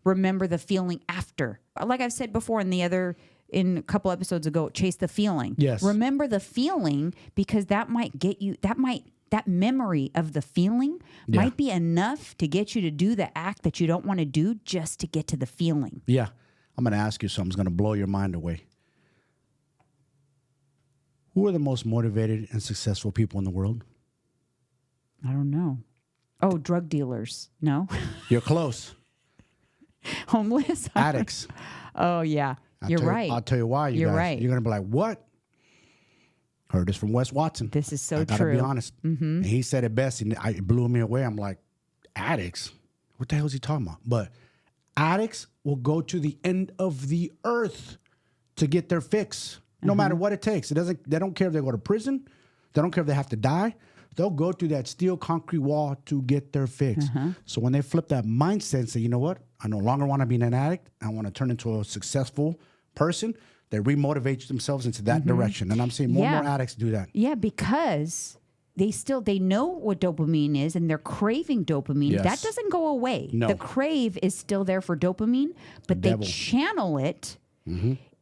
remember the feeling after. Like I've said before in a couple episodes ago, chase the feeling. Yes. Remember the feeling because that might get you, that memory of the feeling might be enough to get you to do the act that you don't want to do just to get to the feeling. Yeah. I'm going to ask you something that's going to blow your mind away. Who are the most motivated and successful people in the world? I don't know. Oh, drug dealers. No? You're close. Homeless? Addicts. Oh, yeah. You're right. I'll tell you why, you You're guys. right. You're going to be like, what? Heard this from Wes Watson. This is so I gotta true. be honest. Mm-hmm. And he said it best. It blew me away. I'm like, addicts? What the hell is he talking about? But addicts will go to the end of the earth to get their fix, no matter what it takes. They don't care if they go to prison. They don't care if they have to die. They'll go through that steel concrete wall to get their fix. So when they flip that mindset and say, you know what? I no longer want to be an addict. I want to turn into a successful person. They remotivate themselves into that direction. And I'm seeing more and more addicts do that. Yeah, because they know what dopamine is and they're craving dopamine. Yes. That doesn't go away. No. The crave is still there for dopamine, but they channel it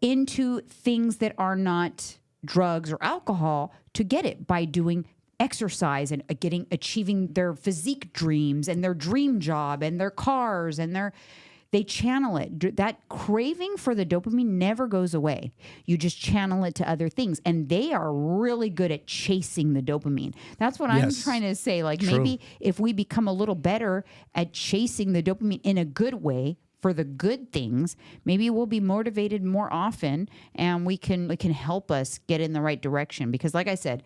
into things that are not drugs or alcohol to get it by doing exercise and achieving their physique dreams and their dream job and their cars and they channel it. That craving for the dopamine never goes away. You just channel it to other things. And they are really good at chasing the dopamine. That's what I'm trying to say. Like maybe if we become a little better at chasing the dopamine in a good way for the good things, maybe we'll be motivated more often and it can help us get in the right direction. Because like I said,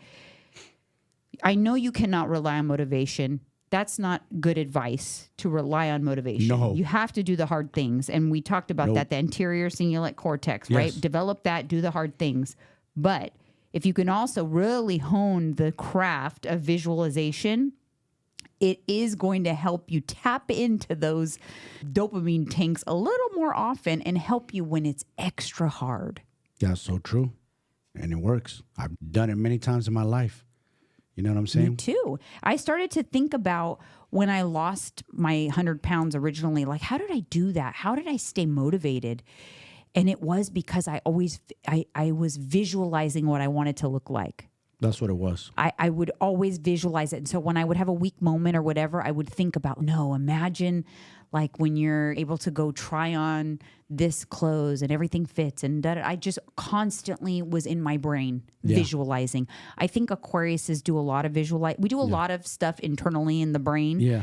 I know you cannot rely on motivation. That's not good advice to rely on motivation. No. You have to do the hard things. And we talked about that, the anterior cingulate cortex, right? Develop that, do the hard things. But if you can also really hone the craft of visualization, it is going to help you tap into those dopamine tanks a little more often and help you when it's extra hard. That's so true. And it works. I've done it many times in my life. You know what I'm saying? Me too. I started to think about when I lost my 100 pounds originally, like, how did I do that? How did I stay motivated? And it was because I was visualizing what I wanted to look like. That's what it was. I would always visualize it. And so when I would have a weak moment or whatever, I would think about, imagine like when you're able to go try on this clothes and everything fits. And I just constantly was in my brain visualizing. I think Aquariuses do a lot of we do a lot of stuff internally in the brain. Yeah.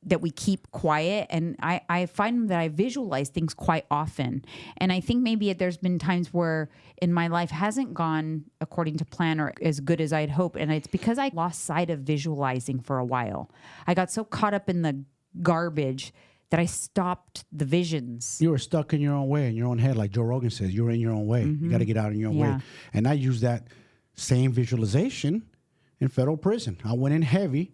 that we keep quiet. And I find that I visualize things quite often. And I think maybe there's been times where in my life hasn't gone according to plan or as good as I'd hoped. And it's because I lost sight of visualizing for a while. I got so caught up in the garbage that I stopped the visions. You were stuck in your own way, in your own head. Like Joe Rogan says, you're in your own way. You got to get out in your own way. And I use that same visualization in federal prison. I went in heavy.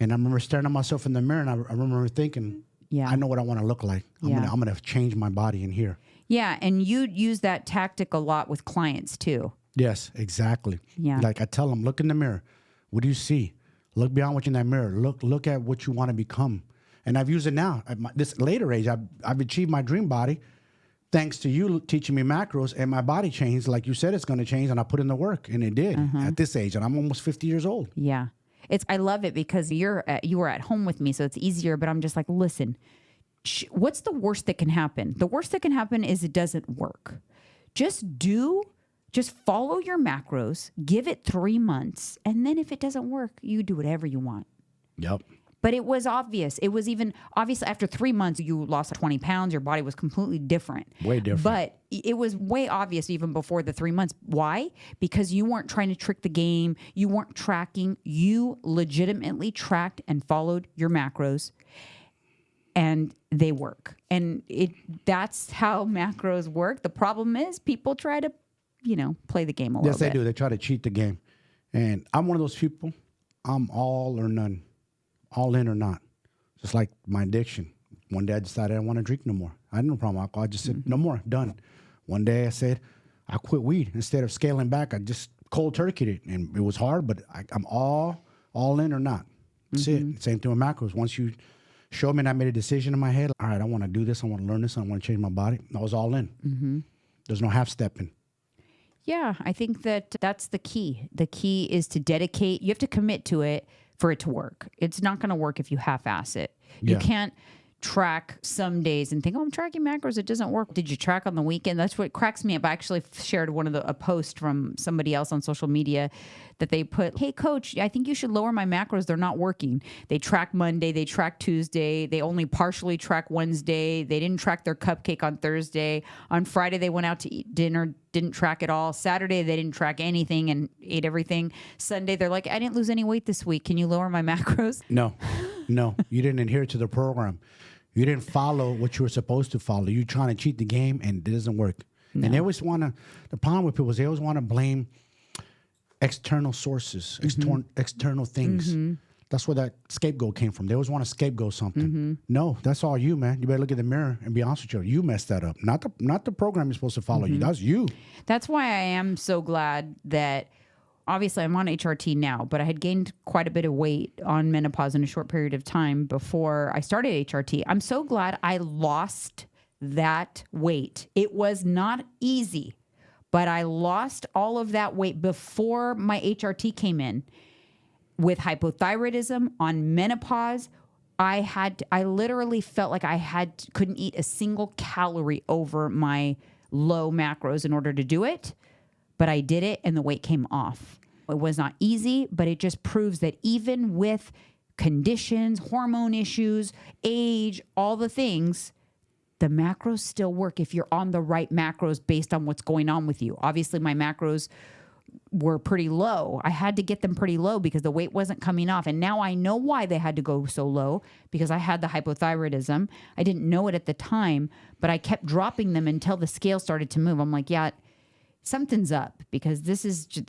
And I remember staring at myself in the mirror, and I remember thinking, I know what I want to look like. I'm gonna change my body in here. Yeah, and you use that tactic a lot with clients too. Yes, exactly. Yeah. Like I tell them, look in the mirror. What do you see? Look beyond what's in that mirror. Look at what you want to become. And I've used it now. At this later age, I've achieved my dream body thanks to you teaching me macros, and my body changed like you said it's going to change, and I put in the work, and it did at this age, and I'm almost 50 years old. Yeah. I love it because you were at home with me, so it's easier. But I'm just like, listen, what's the worst that can happen? The worst that can happen is it doesn't work. Just follow your macros, give it 3 months, and then if it doesn't work, you do whatever you want. Yep. But it was obvious. It was even obvious after 3 months, you lost 20 pounds. Your body was completely different. Way different. But it was way obvious even before the 3 months. Why? Because you weren't trying to trick the game. You weren't tracking. You legitimately tracked and followed your macros. And they work. And that's how macros work. The problem is people try to, play the game a little bit. Yes, they do. They try to cheat the game. And I'm one of those people. I'm all or none. All in or not. Just like my addiction. One day I decided I don't want to drink no more. I had no problem with alcohol. I just said, no more, done. One day I said, I quit weed. Instead of scaling back, I just cold turkeyed it. And it was hard, but I'm all in or not. That's it. Same thing with macros. Once you showed me and I made a decision in my head, all right, I want to do this. I want to learn this. I want to change my body. I was all in. There's no half-stepping. Yeah, I think that's the key. The key is to dedicate. You have to commit to it for it to work. It's not going to work if you half-ass it. You can't track some days and think, I'm tracking macros. It doesn't work. Did you track on the weekend? That's what cracks me up. I actually shared a post from somebody else on social media that they put, hey, coach, I think you should lower my macros. They're not working. They track Monday. They track Tuesday. They only partially track Wednesday. They didn't track their cupcake on Thursday. On Friday, they went out to eat dinner, didn't track it all. Saturday, they didn't track anything and ate everything. Sunday, they're like, I didn't lose any weight this week. Can you lower my macros? No, you didn't adhere to the program. You didn't follow what you were supposed to follow. You're trying to cheat the game, and it doesn't work. No. And they always the problem with people is they always want to blame external sources, external things. That's where that scapegoat came from. They always want to scapegoat something. No, that's all you, man. You better look in the mirror and be honest with you. You messed that up. Not the program you're supposed to follow you. That's you. That's why I am so glad that obviously I'm on HRT now, but I had gained quite a bit of weight on menopause in a short period of time before I started HRT. I'm so glad I lost that weight. It was not easy, but I lost all of that weight before my HRT came in. With hypothyroidism, on menopause, I literally felt like couldn't eat a single calorie over my low macros in order to do it. But I did it and the weight came off. It was not easy, but it just proves that even with conditions, hormone issues, age, all the things, the macros still work if you're on the right macros based on what's going on with you. Obviously, my macros were pretty low. I had to get them pretty low because the weight wasn't coming off. And now I know why they had to go so low, because I had the hypothyroidism. I didn't know it at the time, but I kept dropping them until the scale started to move. I'm like, yeah, something's up, because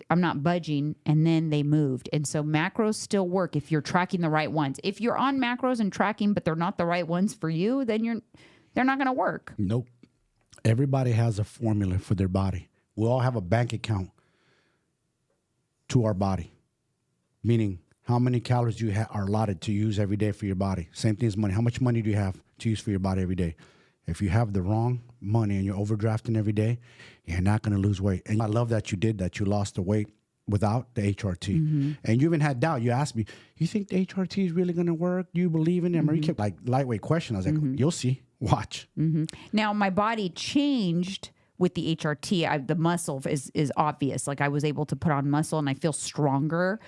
I'm not budging. And then they moved. And so macros still work if you're tracking the right ones. If you're on macros and tracking, but they're not the right ones for you, then they're not going to work. Nope. Everybody has a formula for their body. We all have a bank account to our body, meaning how many calories you are allotted to use every day for your body. Same thing as money. How much money do you have to use for your body every day? If you have the wrong money and you're overdrafting every day, you're not going to lose weight. And I love that you did that. You lost the weight without the HRT. And you even had doubt. You asked me, you think the HRT is really going to work? Do you believe in it? Or you kept like lightweight question. I was like, you'll see. Watch. Now, my body changed with the HRT. The muscle is obvious. Like I was able to put on muscle and I feel stronger,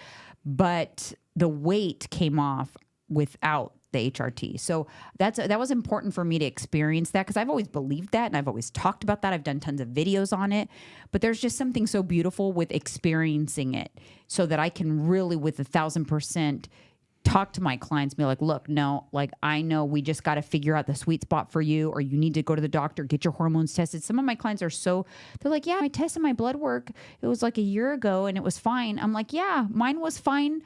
but the weight came off without the HRT. So that was important for me to experience that, because I've always believed that and I've always talked about that. I've done tons of videos on it, but there's just something so beautiful with experiencing it, so that I can really, with 1,000%, talk to my clients and be like, look, no, like, I know we just got to figure out the sweet spot for you, or you need to go to the doctor, get your hormones tested. Some of my clients they're like, yeah, I tested my blood work. It was like a year ago and it was fine. I'm like, yeah, mine was fine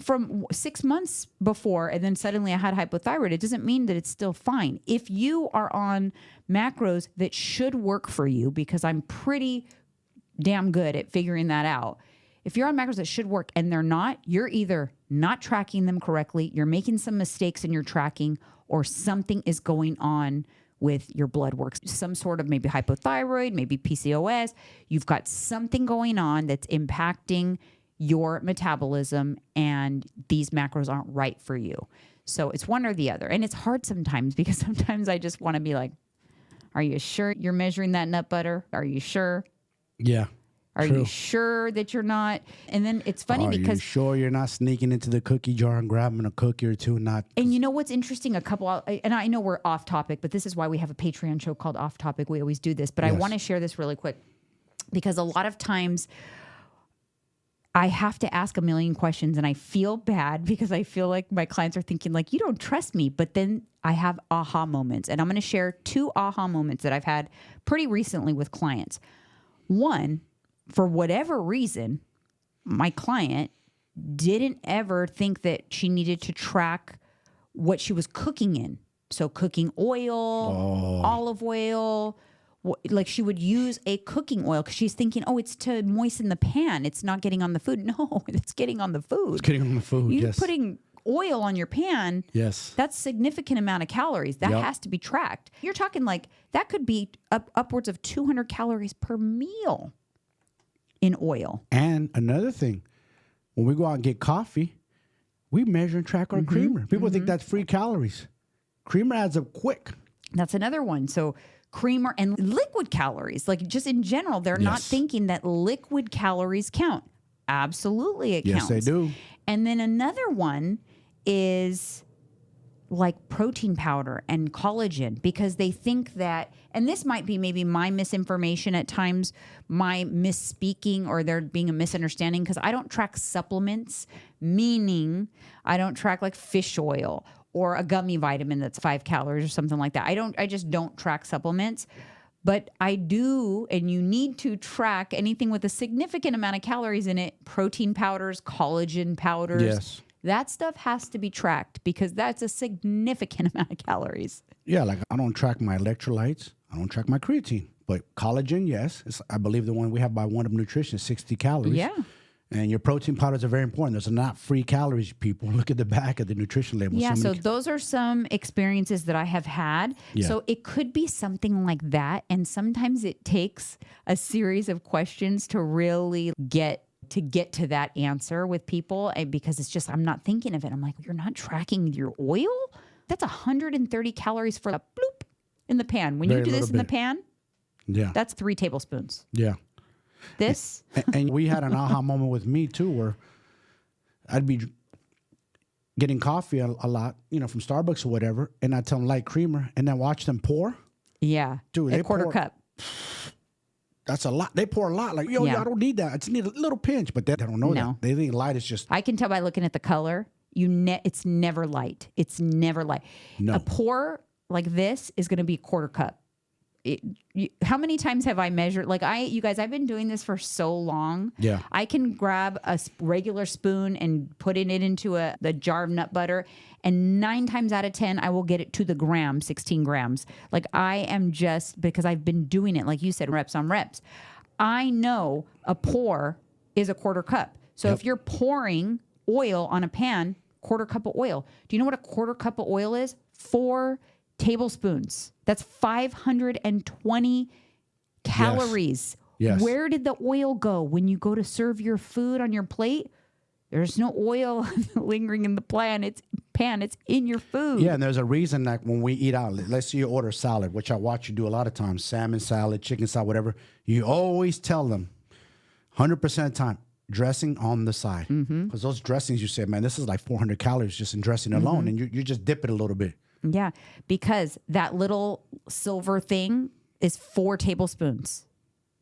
from 6 months before, and then suddenly I had hypothyroid. It doesn't mean that it's still fine. If you are on macros that should work for you, because I'm pretty damn good at figuring that out. If you're on macros that should work and they're not, you're either not tracking them correctly, you're making some mistakes in your tracking, or something is going on with your blood work. Some sort of maybe hypothyroid, maybe PCOS. You've got something going on that's impacting your metabolism, and these macros aren't right for you. So it's one or the other. And it's hard sometimes, because sometimes I just want to be like, are you sure you're measuring that nut butter? Are you sure? Yeah. Are True. you sure that you're not? And then it's funny because... Are you sure you're not sneaking into the cookie jar and grabbing a cookie or two? And you know what's interesting? And I know we're off topic, but this is why we have a Patreon show called Off Topic. We always do this. But yes. I want to share this really quick, because a lot of times I have to ask a million questions, and I feel bad because I feel like my clients are thinking like, you don't trust me. But then I have aha moments, and I'm going to share 2 aha moments that I've had pretty recently with clients. One, for whatever reason, my client didn't ever think that she needed to track what she was cooking in. So cooking oil, olive oil, like she would use a cooking oil because she's thinking, oh, it's to moisten the pan. It's not getting on the food. No, it's getting on the food. It's getting on the food, You're yes. putting oil on your pan. Yes. That's a significant amount of calories. That has to be tracked. You're talking like that could be upwards of 200 calories per meal in oil. And another thing, when we go out and get coffee, we measure and track our creamer. People think that's free calories. Creamer adds up quick. That's another one. So creamer and liquid calories, like just in general, they're not thinking that liquid calories count. Absolutely it counts. Yes, they do. And then another one is like protein powder and collagen, because they think that, and this might be maybe my misinformation at times, my misspeaking, or there being a misunderstanding, because I don't track supplements, meaning I don't track like fish oil or a gummy vitamin that's 5 calories or something like that. I just don't track supplements, but I do, and you need to track anything with a significant amount of calories in it, protein powders, collagen powders. Yes. That stuff has to be tracked, because that's a significant amount of calories. Yeah, like I don't track my electrolytes. I don't track my creatine. But collagen, yes. I believe the one we have by One Up Nutrition is 60 calories. Yeah. And your protein powders are very important. Those are not free calories, people. Look at the back of the nutrition label. Yeah, so those are some experiences that I have had. Yeah. So it could be something like that. And sometimes it takes a series of questions to really get to that answer with people, because it's just, I'm not thinking of it. I'm like, you're not tracking your oil? That's 130 calories for a bloop in the pan. When you do this in the pan, that's 3 tablespoons. Yeah. This. And we had an aha moment with me too, where I'd be getting coffee a lot, from Starbucks or whatever, and I'd tell them light creamer, and then watch them pour. Yeah. Dude, a quarter cup. That's a lot. They pour a lot. Like, I don't need that. I just need a little pinch. But they don't know that. They think light is just... I can tell by looking at the color. It's never light. It's never light. No. A pour like this is going to be a quarter cup. How many times have I measured? Like you guys, I've been doing this for so long. Yeah. I can grab a regular spoon and put it into the jar of nut butter, and 9 times out of 10, I will get it to the gram, 16 grams. Like I am just, because I've been doing it, like you said, reps on reps. I know a pour is a quarter cup. So if you're pouring oil on a pan, quarter cup of oil. Do you know what a quarter cup of oil is? 4 tablespoons. That's 520 calories. Yes. Where did the oil go when you go to serve your food on your plate? There's no oil lingering in the pan. It's in your food. Yeah, and there's a reason that when we eat out, let's say you order salad, which I watch you do a lot of times, salmon salad, chicken salad, whatever. You always tell them, 100% of the time, dressing on the side. Because those dressings, you said, man, this is like 400 calories just in dressing alone. And you just dip it a little bit. Yeah, because that little silver thing is 4 tablespoons.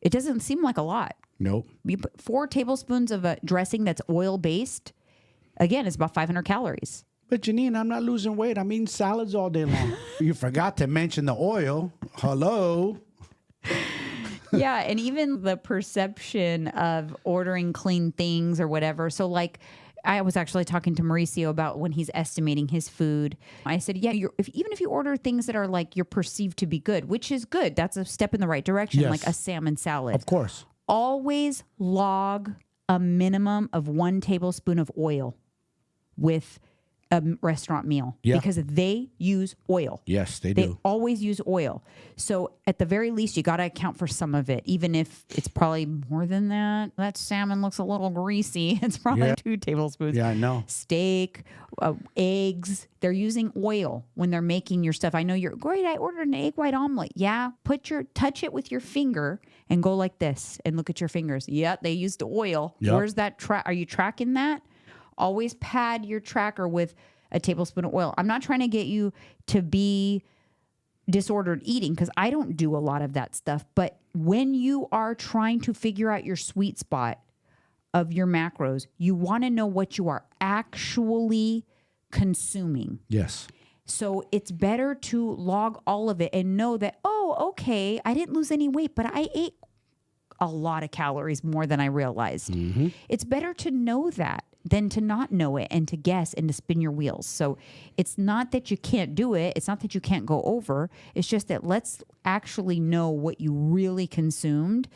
It doesn't seem like a lot. Nope. You put 4 tablespoons of a dressing that's oil-based. Again, it's about 500 calories. But Janine, I'm not losing weight. I'm eating salads all day long. You forgot to mention the oil. Hello. Yeah, and even the perception of ordering clean things or whatever. So like I was actually talking to Mauricio about when he's estimating his food. I said, yeah, even if you order things that are like you're perceived to be good, which is good, that's a step in the right direction, Yes. like a salmon salad. Of course. Always log a minimum of 1 tablespoon of oil with a restaurant meal because they use oil. Yes, they They do. always use oil. So at the very least, you got to account for some of it, even if it's probably more than that. That salmon looks a little greasy. It's probably 2 tablespoons. Yeah, I know. Steak, eggs. They're using oil when they're making your stuff. I know you're great. I ordered an egg white omelet. Yeah, touch it with your finger and go like this and look at your fingers. Yeah, they used oil. Yep. Where's that Are you tracking that? Always pad your tracker with a tablespoon of oil. I'm not trying to get you to be disordered eating because I don't do a lot of that stuff. But when you are trying to figure out your sweet spot of your macros, you want to know what you are actually consuming. Yes. So it's better to log all of it and know that, oh, okay, I didn't lose any weight, but I ate a lot of calories more than I realized. It's better to know that than to not know it and to guess and to spin your wheels. So it's not that you can't do it. It's not that you can't go over. It's just that let's actually know what you really consumed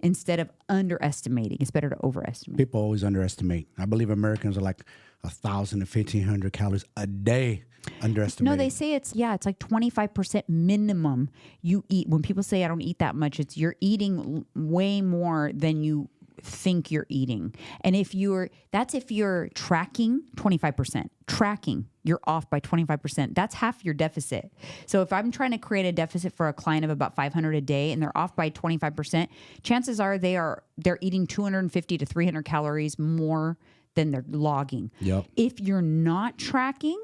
instead of underestimating. It's better to overestimate. People always underestimate. I believe Americans are like 1,000 to 1,500 calories a day underestimating. No, they say it's like 25% minimum you eat. When people say I don't eat that much, it's you're eating way more than you think you're eating. And if you're tracking 25%, you're off by 25%. That's half your deficit. So if I'm trying to create a deficit for a client of about 500 a day and they're off by 25%, chances are they're eating 250 to 300 calories more than they're logging. Yep. If you're not tracking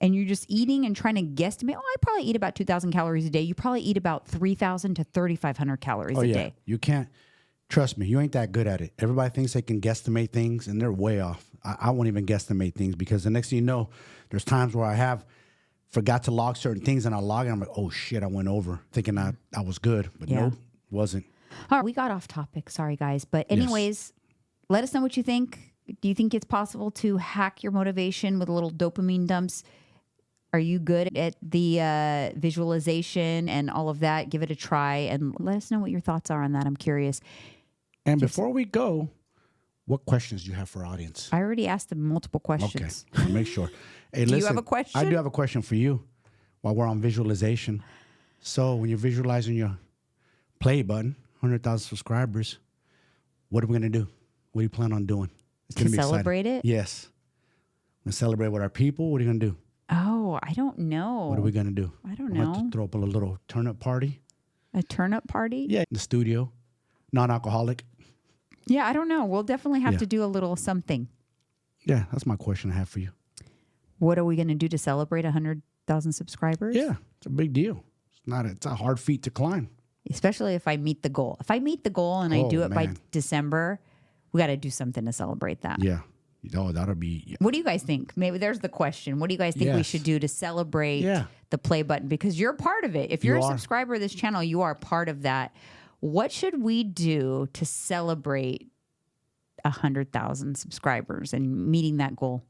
and you're just eating and trying to guesstimate, I probably eat about 2,000 calories a day. You probably eat about 3,000 to 3,500 calories a day. You can't. Trust me, you ain't that good at it. Everybody thinks they can guesstimate things, and they're way off. I won't even guesstimate things because the next thing you know, there's times where I have forgot to log certain things, and I log it, and I'm like, oh, shit, I went over, thinking I was good. But nope, wasn't. All right, we got off topic. Sorry, guys. But anyways, let us know what you think. Do you think it's possible to hack your motivation with a little dopamine dumps? Are you good at the visualization and all of that? Give it a try and let us know what your thoughts are on that. I'm curious. And before we go, what questions do you have for our audience? I already asked them multiple questions. Okay, I'll make sure. Hey, Do you have a question? I do have a question for you while we're on visualization. So when you're visualizing your play button, 100,000 subscribers, what are we going to do? What do you plan on doing? It's To gonna be celebrate exciting. it? Yes. We're going to celebrate with our people. What are you going to do? Oh, I don't know. What are we going to do? I don't We're going know. to throw up a little turn-up party. A turn-up party? Yeah. In the studio. Non-alcoholic. Yeah, I don't know. We'll definitely have Yeah. to do a little something. Yeah, that's my question I have for you. What are we going to do to celebrate 100,000 subscribers? Yeah, it's a big deal. It's a hard feat to climb. Especially if I meet the goal. If I meet the goal and I do it by man. December, we got to do something to celebrate that. Yeah. Oh, that'll be... What do you guys think? Maybe there's the question. What do you guys think we Yes. should do to celebrate Yeah. the play button? Because you're part of it. If you're You a are. subscriber of this channel, you are part of that. What should we do to celebrate 100,000 subscribers and meeting that goal?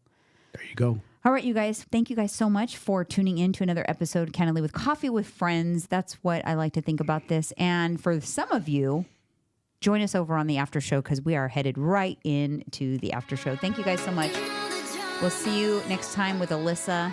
There you go. All right, you guys. Thank you guys so much for tuning in to another episode of Candidly with Coffee with Friends. That's what I like to think about this. And for some of you, join us over on the after show because we are headed right into the after show. Thank you guys so much. We'll see you next time with Alyssa